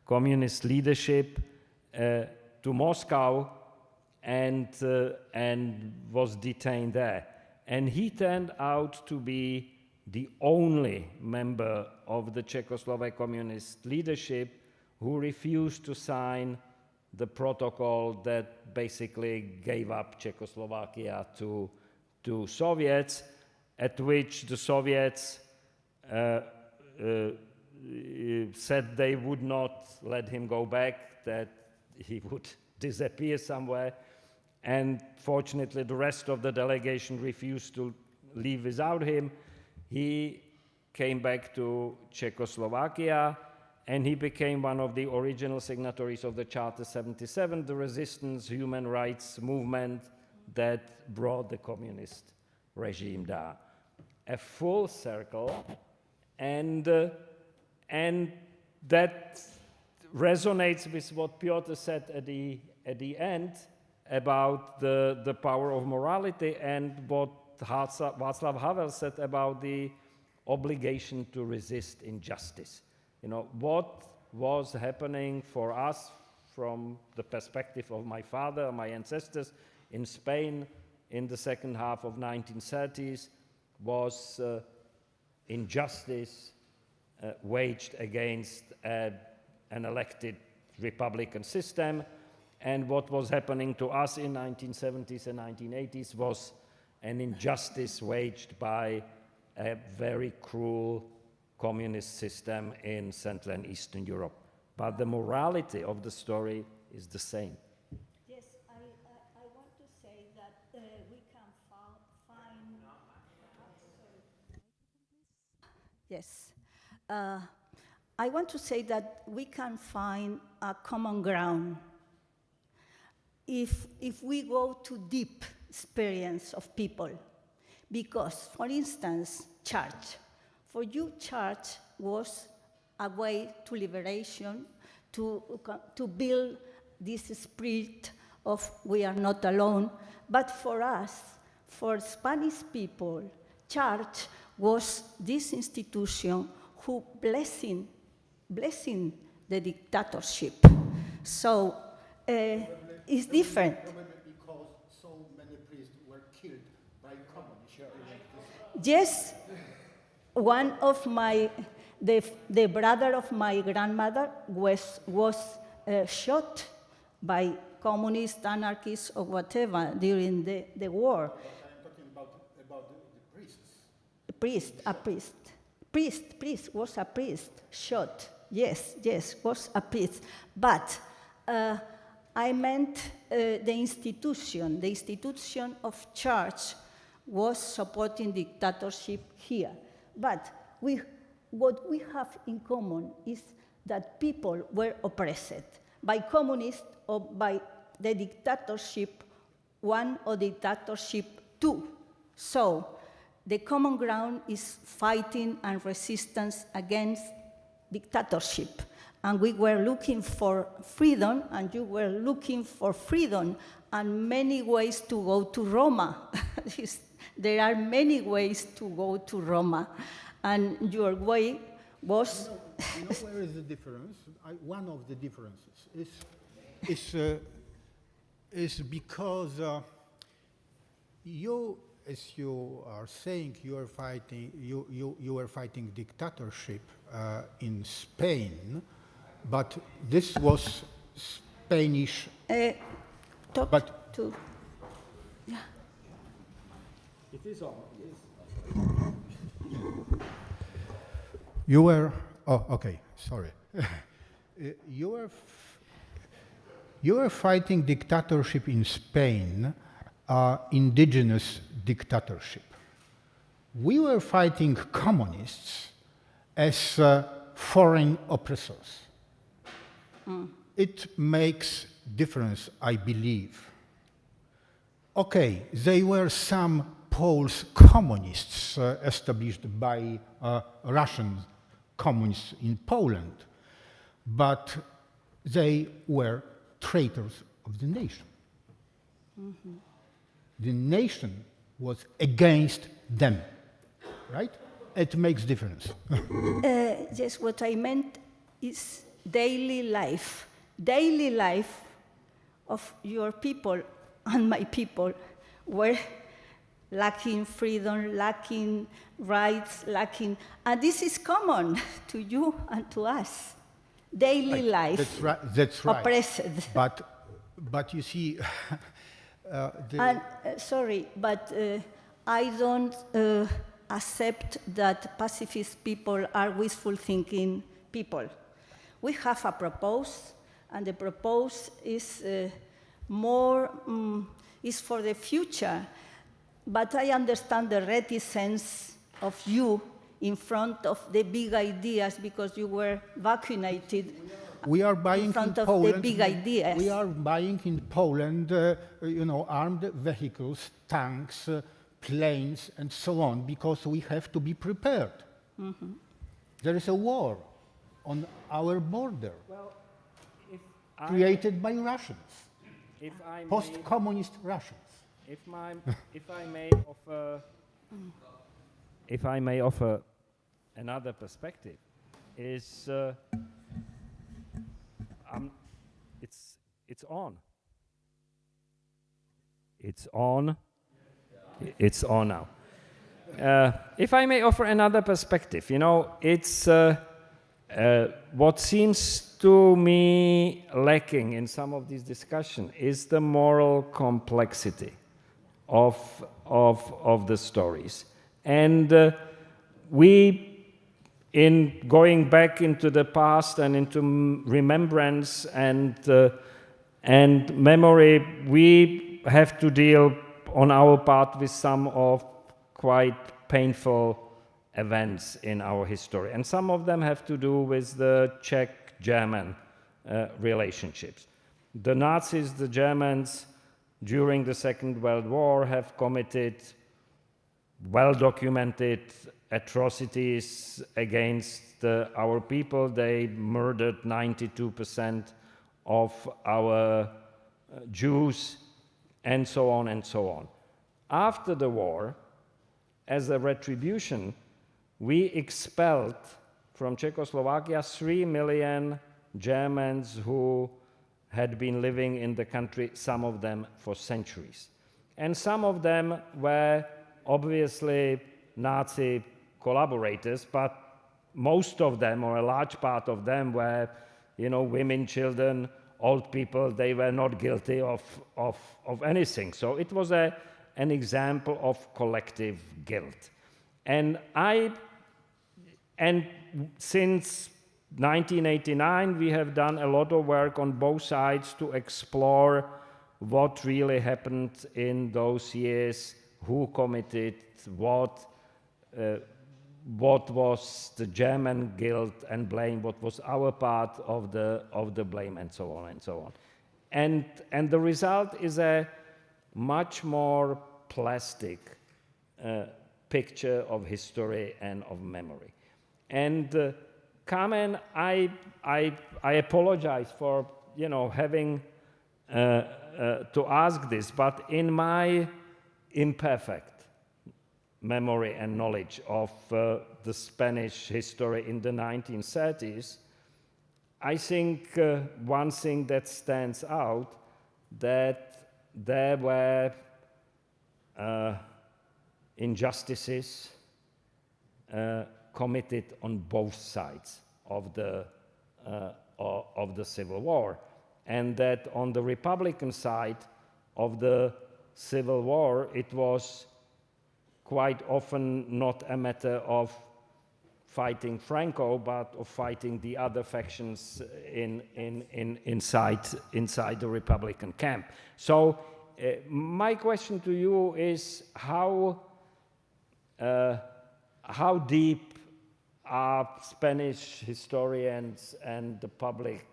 A: communist leadership to Moscow and was detained there. And he turned out to be the only member of the Czechoslovak communist leadership who refused to sign the protocol that basically gave up Czechoslovakia to Soviets, at which the Soviets said they would not let him go back, that he would disappear somewhere. And fortunately, the rest of the delegation refused to leave without him. He came back to Czechoslovakia, and he became one of the original signatories of the Charter 77, the resistance human rights movement that brought the communist regime down. A full circle, and that resonates with what Piotr said at the end about the power of morality, and what Václav Havel said about the obligation to resist injustice. What was happening for us from the perspective of my father, my ancestors in Spain in the second half of 1930s was injustice waged against an elected republican system. And what was happening to us in 1970s and 1980s was an injustice waged by a very cruel communist system in Central and Eastern Europe. But the morality of the story is the same.
B: Yes, I want to say that we can find... Yes. I want to say that we can find a common ground if we go to deep experience of people. Because, for instance, church. For you, church was a way to liberation, to build this spirit of we are not alone. But for us, for Spanish people, church was this institution who blessing the dictatorship. So it's different.
E: Probably because so many priests were killed by communists.
B: Yes, one of the brother of my grandmother was shot by communist anarchists or whatever during the war.
E: But I'm talking about the priests.
B: Priest was a priest shot. Yes, was a priest. But I meant the institution of church was supporting dictatorship here. But what we have in common is that people were oppressed by communists or by the dictatorship 1 or dictatorship 2. So the common ground is fighting and resistance against dictatorship. And we were looking for freedom, and you were looking for freedom, and many ways to go to Roma. There are many ways to go to Roma, and your way was...
E: You know where is the difference? One of the differences is because you, as you are saying, you were fighting dictatorship in Spain, but this was Spanish.
B: Talk to. Yeah.
A: It is on.
E: You were. Oh, okay. Sorry. You were fighting dictatorship in Spain, indigenous dictatorship. We were fighting communists as foreign oppressors. It makes difference, I believe. Okay, they were some Polish communists established by Russian communists in Poland, but they were traitors of the nation. The nation was against them, right? It makes difference.
B: Yes, what I meant is daily life. Daily life of your people and my people were lacking freedom, lacking rights, lacking, and this is common to you and to us. Daily life.
E: That's right. That's right.
B: Oppressed.
E: But you see,
B: sorry, but I don't accept that pacifist people are wishful thinking people. We have a proposal, and the proposal is is for the future. But I understand the reticence of you in front of the big ideas because you were vaccinated.
E: We are buying
B: in front
E: in
B: of
E: Poland,
B: the big ideas.
E: We are buying in Poland, armed vehicles, tanks, planes, and so on, because we have to be prepared. There is a war on our border, created by Russians, post-communist Russians.
A: If I may offer another perspective, is it's on. It's on. It's on now. If I may offer another perspective, it's what seems to me lacking in some of these discussions is the moral complexity of the stories. And in going back into the past and into remembrance and memory, we have to deal on our part with some of quite painful events in our history. And some of them have to do with the Czech-German relationships. The Nazis, the Germans, during the Second World War have committed well-documented atrocities against our people. They murdered 92% of our Jews, and so on and so on. After the war, as a retribution, we expelled from Czechoslovakia 3 million Germans who had been living in the country, some of them for centuries. And some of them were obviously Nazi collaborators, but most of them, or a large part of them, were, women, children, old people. They were not guilty of anything. So it was an example of collective guilt. And since 1989, we have done a lot of work on both sides to explore what really happened in those years, who committed what was the German guilt and blame, what was our part of the blame, and so on and so on. And the result is a much more plastic picture of history and of memory. And Carmen, I apologize for having to ask this, but in my imperfect memory and knowledge of the Spanish history in the 1930s, I think one thing that stands out, that there were injustices committed on both sides of the Civil War, and that on the Republican side of the Civil War, it was quite often not a matter of fighting Franco, but of fighting the other factions inside the Republican camp. So my question to you is how deep are Spanish historians and the public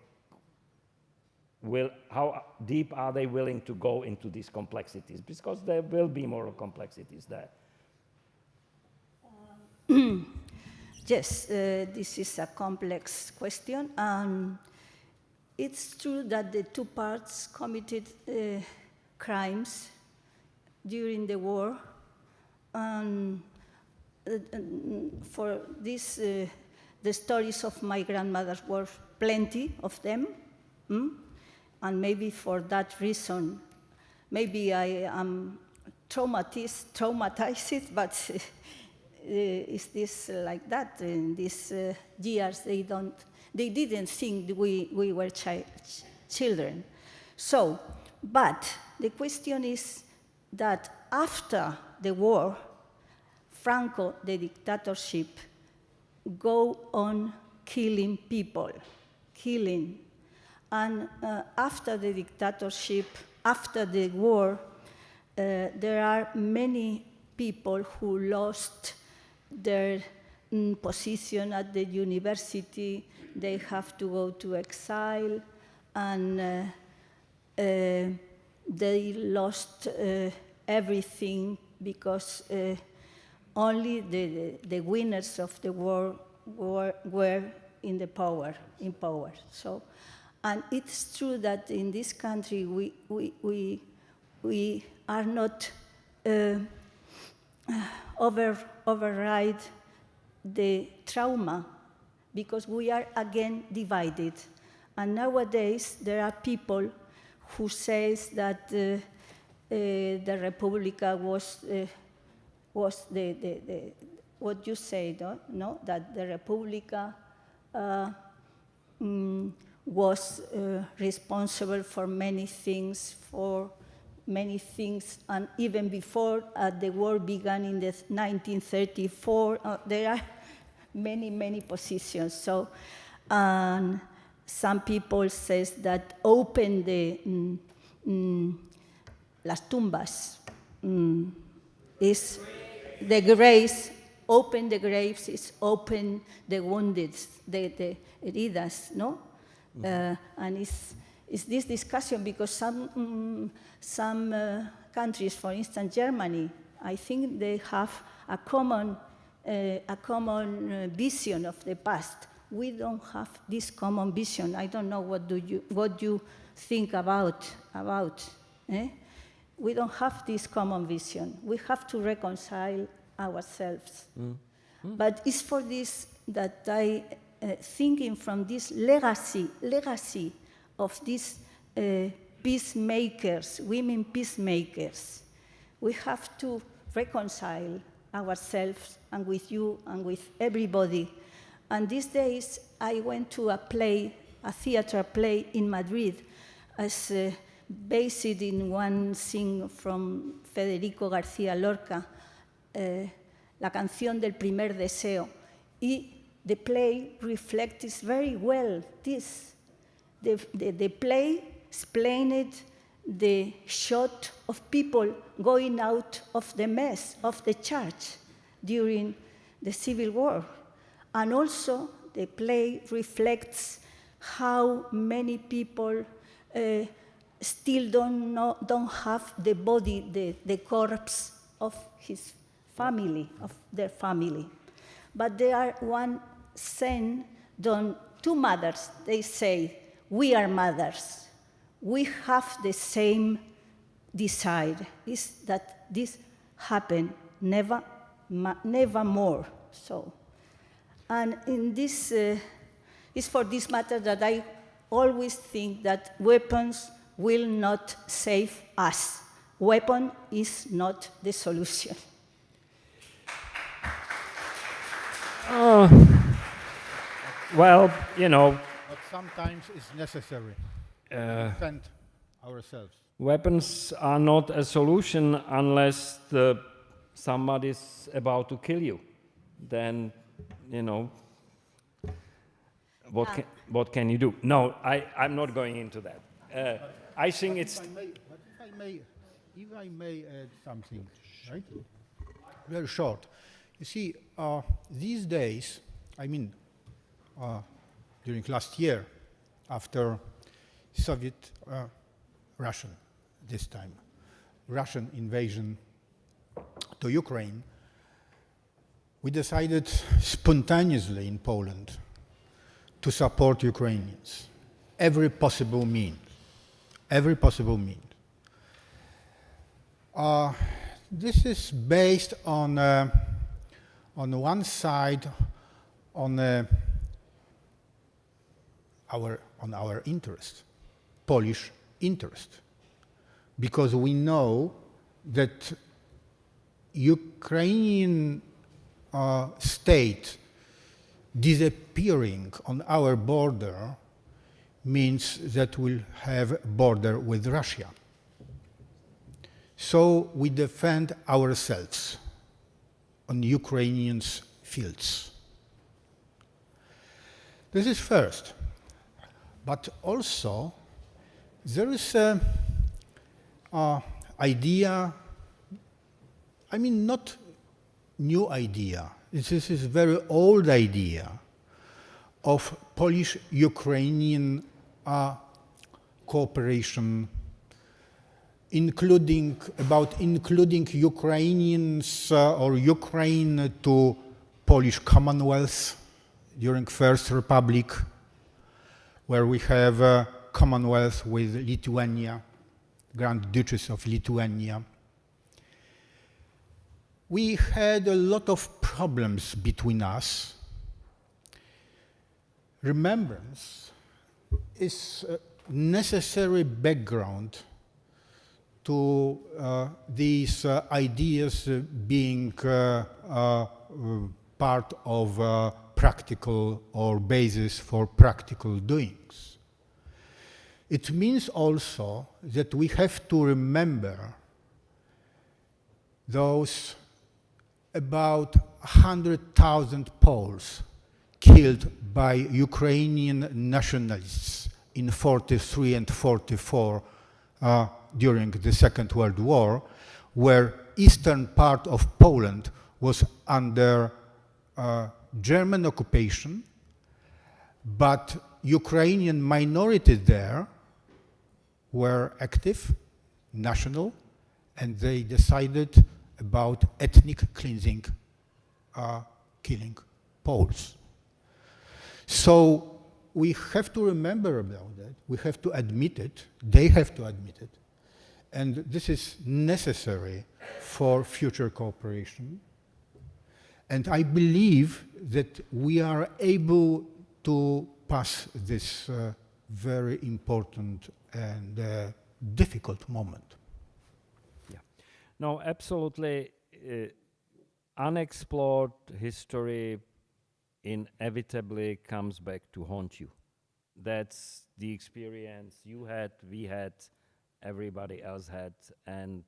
A: how deep are they willing to go into these complexities? Because there will be more complexities there.
B: Yes, this is a complex question. It's true that the two parts committed crimes during the war. For this, the stories of my grandmother were plenty of them. And maybe for that reason, maybe I am traumatized, but is this like that? In these years, they didn't think we were children. So, but the question is that after the war, Franco, the dictatorship, go on killing people, killing. And after the dictatorship, after the war, there are many people who lost their position at the university. They have to go to exile, and they lost everything because only the winners of the war were in power. So. And it's true that in this country we are not override the trauma because we are again divided. And nowadays there are people who says that the República was the what you say, no? That the República was responsible for many things, and even before the war began in 1934, there are many positions. So, some people says that open las tumbas is the graves. Open the graves is open the wounded, the heridas, no? And it's this discussion because some countries, for instance, Germany, I think they have a common vision of the past. We don't have this common vision. I don't know what you think about. We don't have this common vision. We have to reconcile ourselves. But it's for this that I thinking from this legacy of these peacemakers, women peacemakers, we have to reconcile ourselves and with you and with everybody. And these days I went to a theater play in Madrid, as based in one thing from Federico García Lorca, La canción del primer deseo. Y the play reflects very well this. The play explained the shot of people going out of the mess of the church during the Civil War. And also, the play reflects how many people still don't have the body, the corpse of his family, of their family. But there are one scene, two mothers, they say, we are mothers. We have the same desire, is that this happen never more. So, and in this, it's for this matter that I always think that weapons will not save us. Weapon is not the solution.
A: Well, you know,
E: But sometimes it's necessary to defend ourselves.
A: weapons are not a solution unless somebody's about to kill you. Then, you know, what can you do? No, I'm not going into that. I think it's...
E: If I may add something, right? Very short. You see, these days, I mean, during last year, after Soviet, Russian, this time, Russian invasion to Ukraine, we decided spontaneously in Poland to support Ukrainians. Every possible means. Every possible means. This is based on one side, on our interest, Polish interest, because we know that Ukrainian state disappearing on our border means that we'll have a border with Russia. So we defend ourselves on Ukrainians' fields. This is first. But also, there is an idea, I mean, not new idea. This is a very old idea of Polish-Ukrainian cooperation, including Ukrainians or Ukraine to Polish Commonwealth during First Republic, where we have a Commonwealth with Lithuania, Grand Duchess of Lithuania. We had a lot of problems between us. Remembrance is a necessary background to these ideas being part of practical or basis for practical doings. It means also that we have to remember those about 100,000 Poles killed by Ukrainian nationalists in 43 and 44 during the Second World War, where eastern part of Poland was under German occupation, but Ukrainian minorities there were active, national, and they decided about ethnic cleansing, killing Poles. So we have to remember about that. We have to admit it. They have to admit it. And this is necessary for future cooperation. And I believe that we are able to pass this very important and difficult moment.
A: Yeah. No, absolutely. Unexplored history inevitably comes back to haunt you. That's the experience you had, we had, everybody else had, and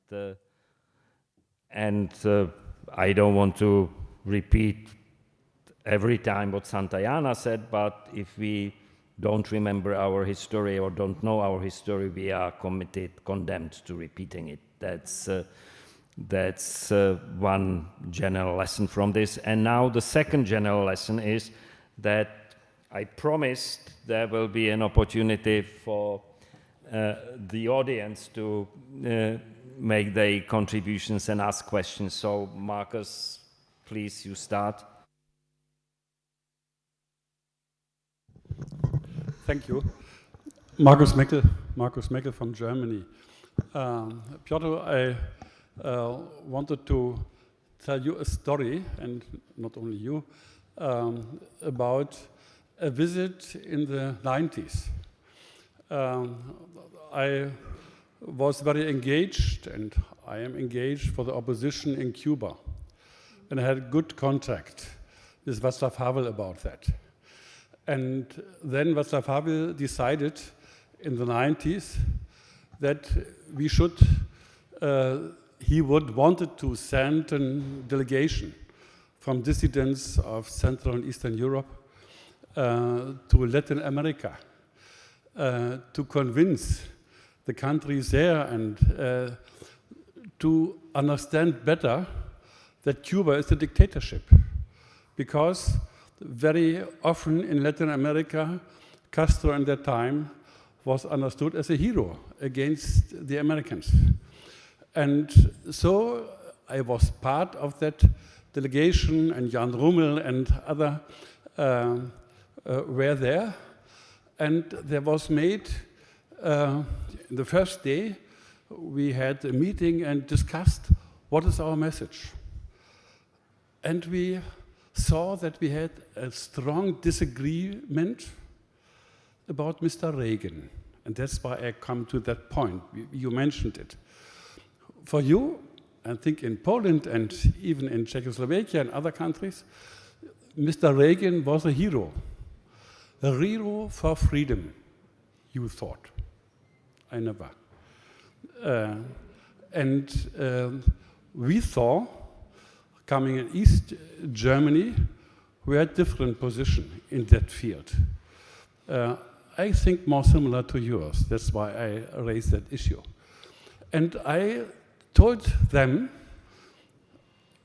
A: I don't want to repeat every time what Santayana said, but if we don't remember our history or don't know our history, we are condemned to repeating it. That's one general lesson from this. And now the second general lesson is that I promised there will be an opportunity for the audience to make their contributions and ask questions. So Marcus, please, you start.
F: Thank you. Markus Meckel from Germany. Piotr, I wanted to tell you a story, and not only you, about a visit in the 90s. I was very engaged, and I am engaged for the opposition in Cuba. And I had good contact with Václav Havel about that. And then Václav Havel decided in the 90s that we should, he wanted to send a delegation from dissidents of Central and Eastern Europe to Latin America to convince the countries there and to understand better that Cuba is a dictatorship. Because very often in Latin America, Castro in that time was understood as a hero against the Americans. And so I was part of that delegation, and Jan Rummel and other were there. And there was made, the first day, we had a meeting and discussed what is our message. And we saw that we had a strong disagreement about Mr. Reagan. And that's why I come to that point. You mentioned it. For you, I think in Poland and even in Czechoslovakia and other countries, Mr. Reagan was a hero for freedom, you thought. I never. We saw, coming in East Germany, we had different position in that field. I think more similar to yours. That's why I raised that issue. And I told them,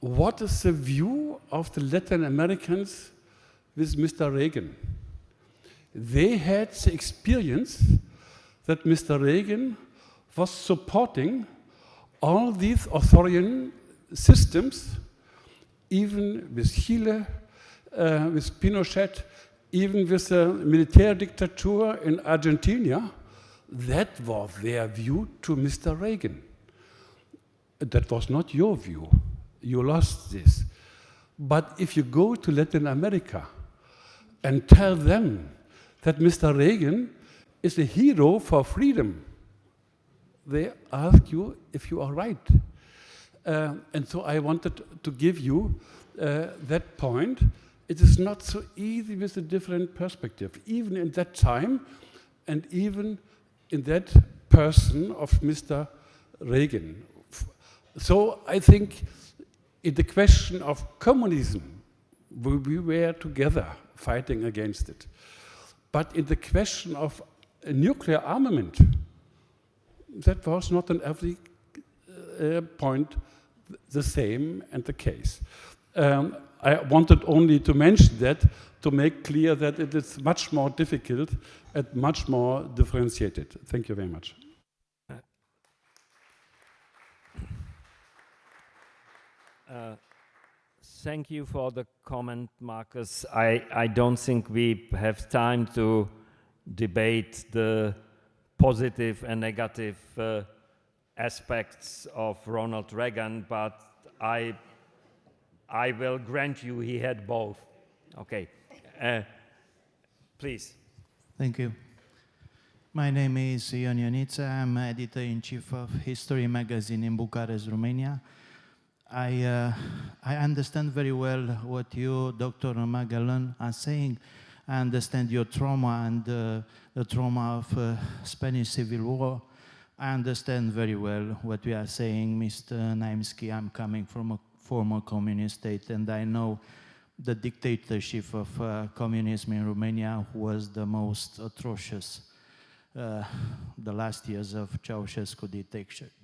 F: what is the view of the Latin Americans with Mr. Reagan? They had the experience that Mr. Reagan was supporting all these authoritarian systems, even with Chile, with Pinochet, even with the military dictator in Argentina. That was their view to Mr. Reagan. That was not your view. You lost this. But if you go to Latin America and tell them that Mr. Reagan is a hero for freedom, they ask you if you are right. And so I wanted to give you that point. It is not so easy with a different perspective, even in that time and even in that person of Mr. Reagan. So I think in the question of communism, we were together fighting against it. But in the question of a nuclear armament, that was not in every point the same and the case. I wanted only to mention that to make clear that it is much more difficult and much more differentiated. Thank you very much.
A: Thank you for the comment, Marcus. I don't think we have time to debate the positive and negative aspects of Ronald Reagan, but I will grant you he had both. Okay. Please.
G: Thank you. My name is Ion Ioniță. I'm editor-in-chief of History magazine in Bucharest, Romania. I understand very well what you, Dr. Magellan, are saying. I understand your trauma and the trauma of Spanish Civil War. I understand very well what you are saying, Mr. Naimski. I'm coming from a former communist state, and I know the dictatorship of communism in Romania was the most atrocious. The last years of Ceausescu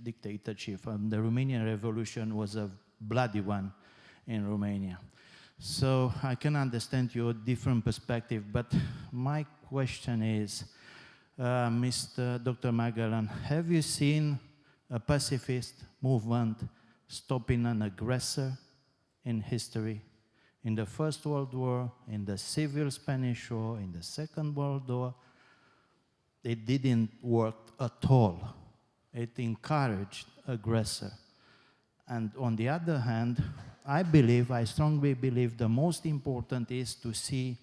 G: dictatorship. The Romanian Revolution was a bloody one in Romania. So I can understand your different perspective, but my question is, Mr. Dr. Magellan, have you seen a pacifist movement stopping an aggressor in history? In the First World War, in the civil Spanish War, in the Second World War, it didn't work at all. It encouraged aggressor. And on the other hand, I strongly believe the most important is to see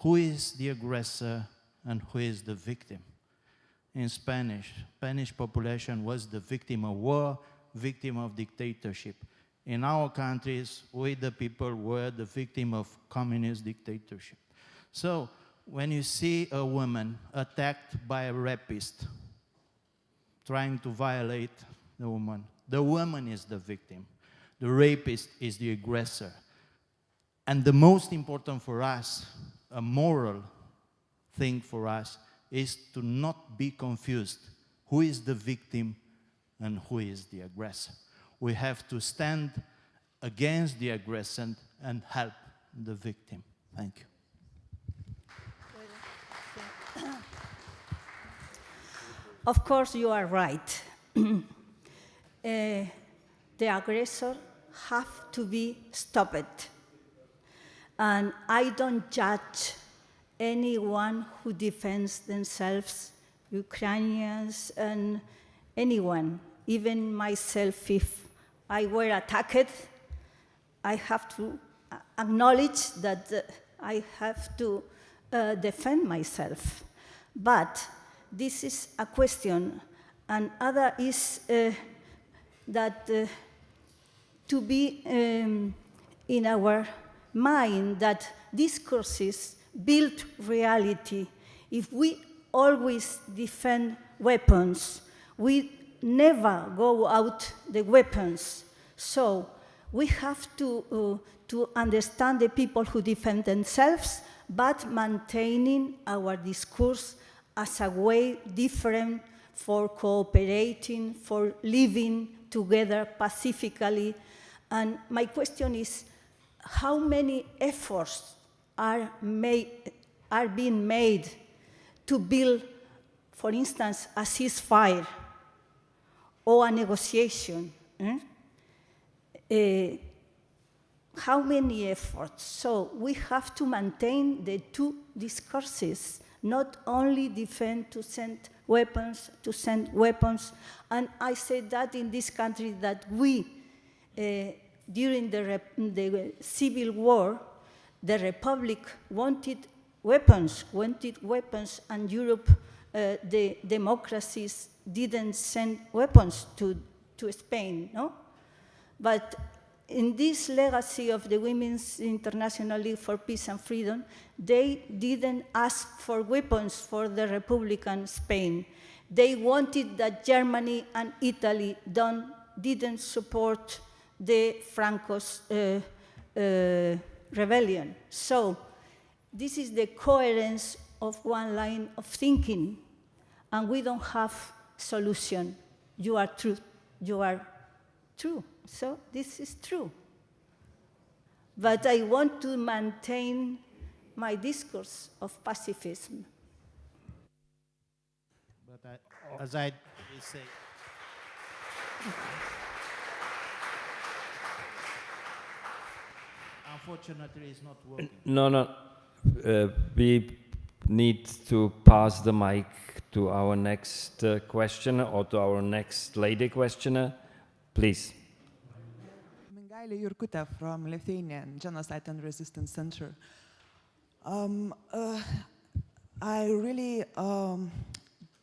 G: who is the aggressor and who is the victim. In Spanish population was the victim of war, victim of dictatorship. In our countries, we the people were the victim of communist dictatorship. So when you see a woman attacked by a rapist trying to violate the woman is the victim. The rapist is the aggressor. And the most important for us, a moral thing for us, is to not be confused. Who is the victim and who is the aggressor? We have to stand against the aggressor and help the victim. Thank you.
B: Of course, you are right. The aggressor have to be stopped. And I don't judge anyone who defends themselves, Ukrainians and anyone, even myself. If I were attacked, I have to acknowledge that I have to defend myself. But this is a question, and other is that to be in our mind that discourses build reality. If we always defend weapons, we never go out the weapons. So we have to understand the people who defend themselves, but maintaining our discourse as a way different for cooperating, for living together pacifically. And my question is, how many efforts are being made to build, for instance, a ceasefire or a negotiation? How many efforts? So we have to maintain the two discourses, not only defend to send weapons, And I said that in this country that we, during the civil war, the Republic wanted weapons, and Europe, the democracies didn't send weapons to Spain, no? But in this legacy of the Women's International League for Peace and Freedom, they didn't ask for weapons for the Republican Spain. They wanted that Germany and Italy didn't support the Franco's rebellion. So this is the coherence of one line of thinking, and we don't have solution. You are true. You are true. So this is true. But I want to maintain my discourse of pacifism.
G: But as I say, unfortunately, it's not working.
A: No. We need to pass the mic to our next questioner or to our next lady questioner. Please.
H: Mingailė Jurkutė from Lithuanian Genocide and Resistance Center. I really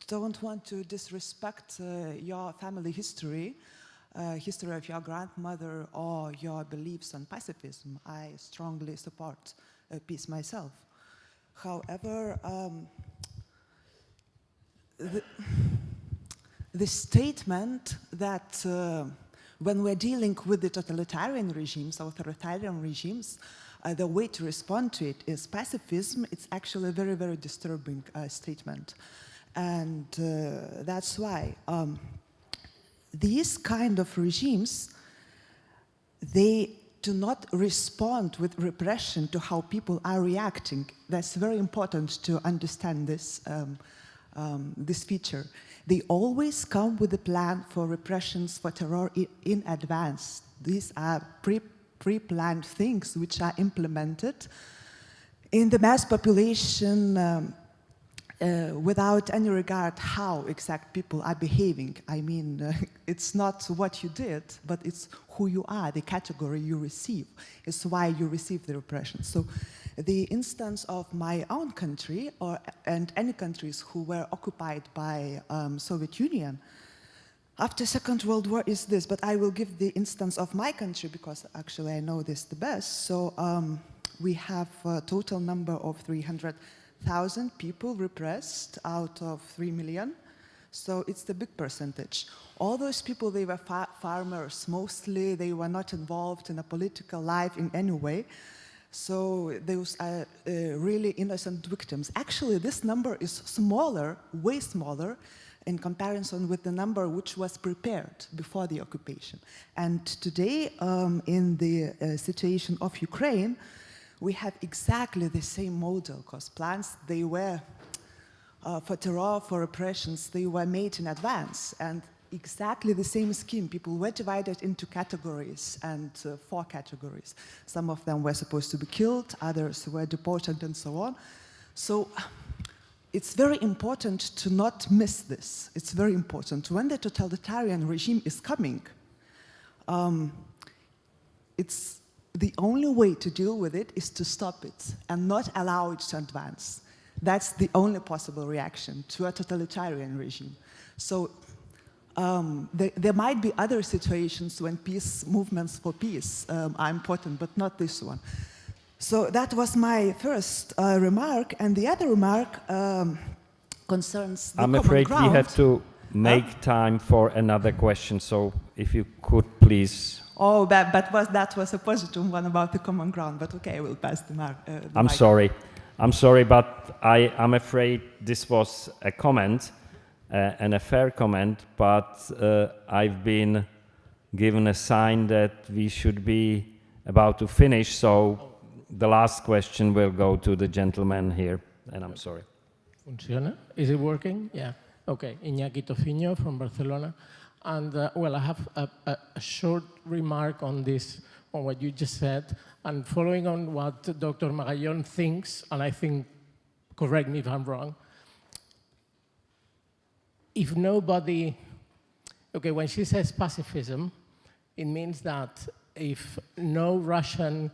H: don't want to disrespect your family history, history of your grandmother or your beliefs on pacifism. I strongly support peace myself. However, the statement that when we're dealing with the totalitarian regimes, authoritarian regimes, the way to respond to it is pacifism. It's actually a very, very disturbing statement. And that's why these kind of regimes, they do not respond with repression to how people are reacting. That's very important to understand this, this feature. They always come with a plan for repressions, for terror in advance. These are pre-planned things which are implemented in the mass population without any regard how exact people are behaving. I mean, it's not what you did, but it's who you are, the category you receive. It's why you receive the repression. So the instance of my own country, and any countries who were occupied by Soviet Union, after Second World War is this, but I will give the instance of my country because actually I know this the best. So we have a total number of 300,000 people repressed out of 3 million. So it's the big percentage. All those people, they were farmers mostly. They were not involved in a political life in any way. So those are really innocent victims. Actually, this number is smaller, way smaller, in comparison with the number which was prepared before the occupation. And today, in the situation of Ukraine, we have exactly the same model, because plans, they were for terror, for repressions, they were made in advance. And exactly the same scheme. People were divided into categories, and 4 categories. Some of them were supposed to be killed, others were deported, and so on. So it's very important to not miss this. It's very important. When the totalitarian regime is coming, it's the only way to deal with it is to stop it and not allow it to advance. That's the only possible reaction to a totalitarian regime. So there might be other situations when peace movements for peace are important, but not this one. So that was my first remark, and the other remark concerns the
A: I'm
H: common
A: afraid
H: ground.
A: we have to make time for another question, so if you could please.
H: Oh, that was a positive one about the common ground, but okay, I will pass the mic.
A: I'm sorry, but I'm afraid this was a comment, and a fair comment, but I've been given a sign that we should be about to finish, so the last question will go to the gentleman here, and I'm sorry.
I: Funciona? Is it working? Yeah. Okay. Iñaki Tofiño from Barcelona. And, well, I have a short remark on this, on what you just said, and following on what Dr. Magallón thinks, and I think, correct me if I'm wrong, if nobody, okay, when she says pacifism, it means that if no Russian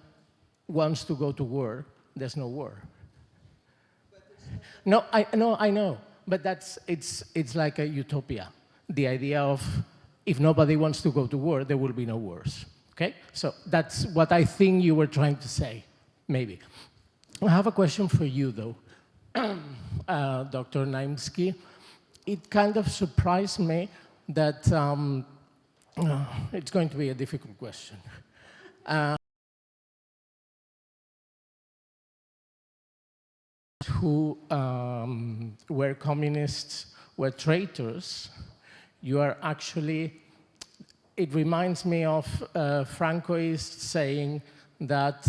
I: wants to go to war, there's no war. No, I know, but it's like a utopia. The idea of if nobody wants to go to war, there will be no wars, okay? So that's what I think you were trying to say, maybe. I have a question for you, though, Dr. Naimsky. It kind of surprised me that, it's going to be a difficult question. Who were communists, were traitors, you are actually, it reminds me of Francoists saying that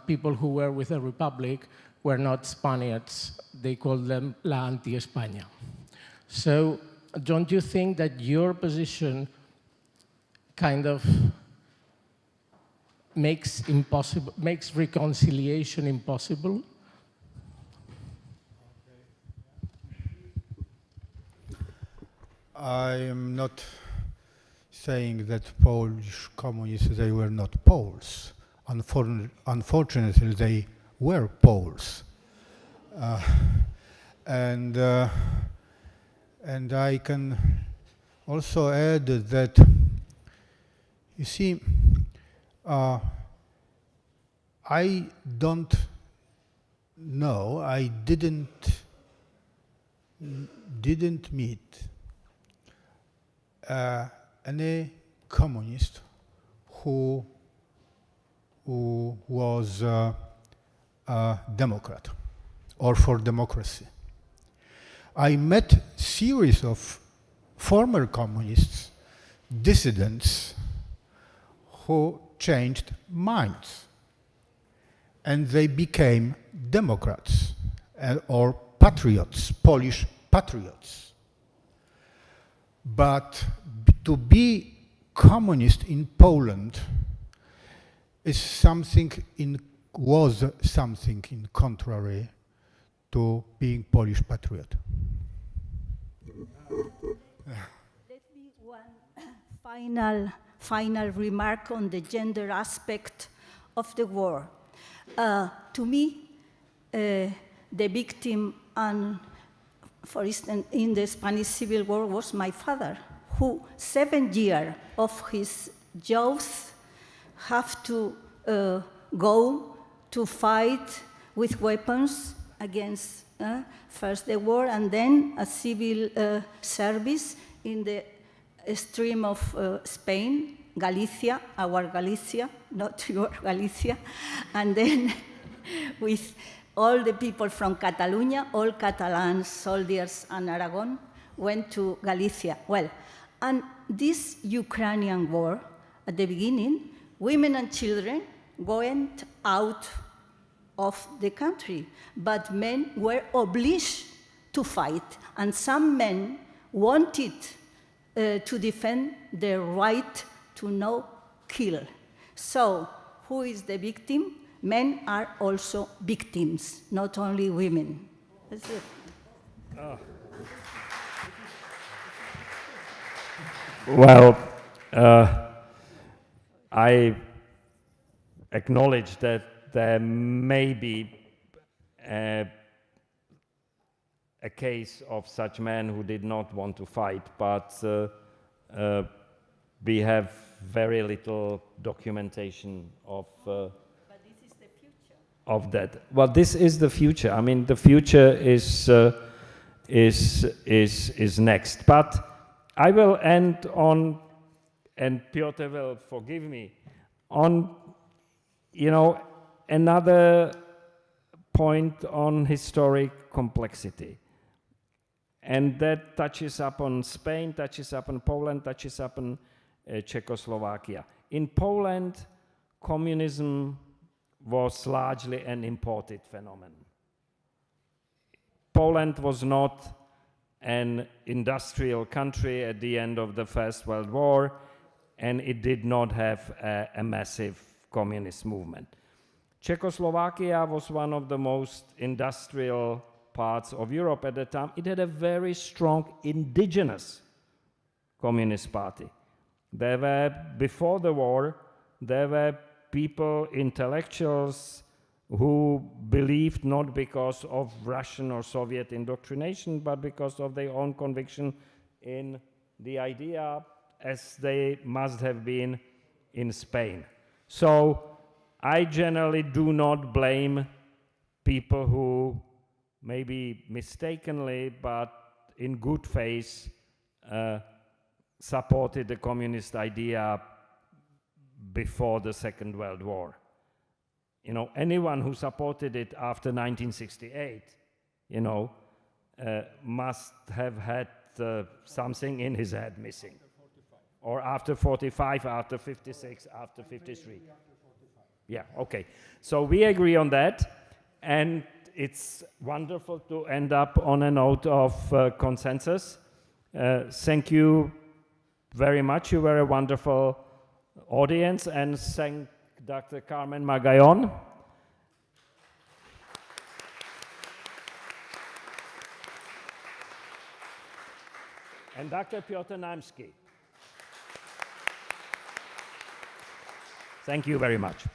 I: people who were with the Republic were not Spaniards. They called them La Anti-España. So don't you think that your position kind of makes reconciliation impossible?
E: I am not saying that Polish communists, they were not Poles. Unfortunately, they were Poles. And I can also add that, you see, I don't know, I didn't meet any communist who was a Democrat or for democracy. I met series of former communists, dissidents, who changed minds, and they became Democrats or patriots, Polish patriots. But to be communist in Poland was something in contrary to being Polish patriot.
B: Let me one final remark on the gender aspect of the war. To me, the victim, and for instance, in the Spanish Civil War was my father, who 7 years of his youth have to go to fight with weapons against first the war and then a civil service in the extreme of Spain, Galicia, our Galicia, not your Galicia, and then with all the people from Catalonia, all Catalan soldiers and Aragon went to Galicia. Well, and this Ukrainian war, at the beginning, women and children went out of the country, but men were obliged to fight, and some men wanted to defend their right to not kill. So, who is the victim? Men are also victims, not only women. That's it.
A: Well, I acknowledge that there may be a case of such men who did not want to fight, but we have very little documentation of that. Well, this is the future. I mean, the future is next. But I will end on, and Piotr will forgive me, on, another point on historic complexity. And that touches upon Spain, touches upon Poland, touches upon Czechoslovakia. In Poland, communism was largely an imported phenomenon. Poland was not an industrial country at the end of the First World War, and it did not have a massive communist movement. Czechoslovakia was one of the most industrial parts of Europe at the time. It had a very strong indigenous communist party. There were, before the war, there were people, intellectuals, who believed not because of Russian or Soviet indoctrination, but because of their own conviction in the idea as they must have been in Spain. So I generally do not blame people who maybe mistakenly, but in good faith, supported the communist idea before the Second World War. Anyone who supported it after 1968, must have had something in his head missing. Or after 45, after 56, after 53. Yeah, okay. So we agree on that, and it's wonderful to end up on a note of consensus. Thank you very much. You were a wonderful audience, and thank Dr. Carmen Magallon. And Dr. Piotr Naimski. Thank you very much.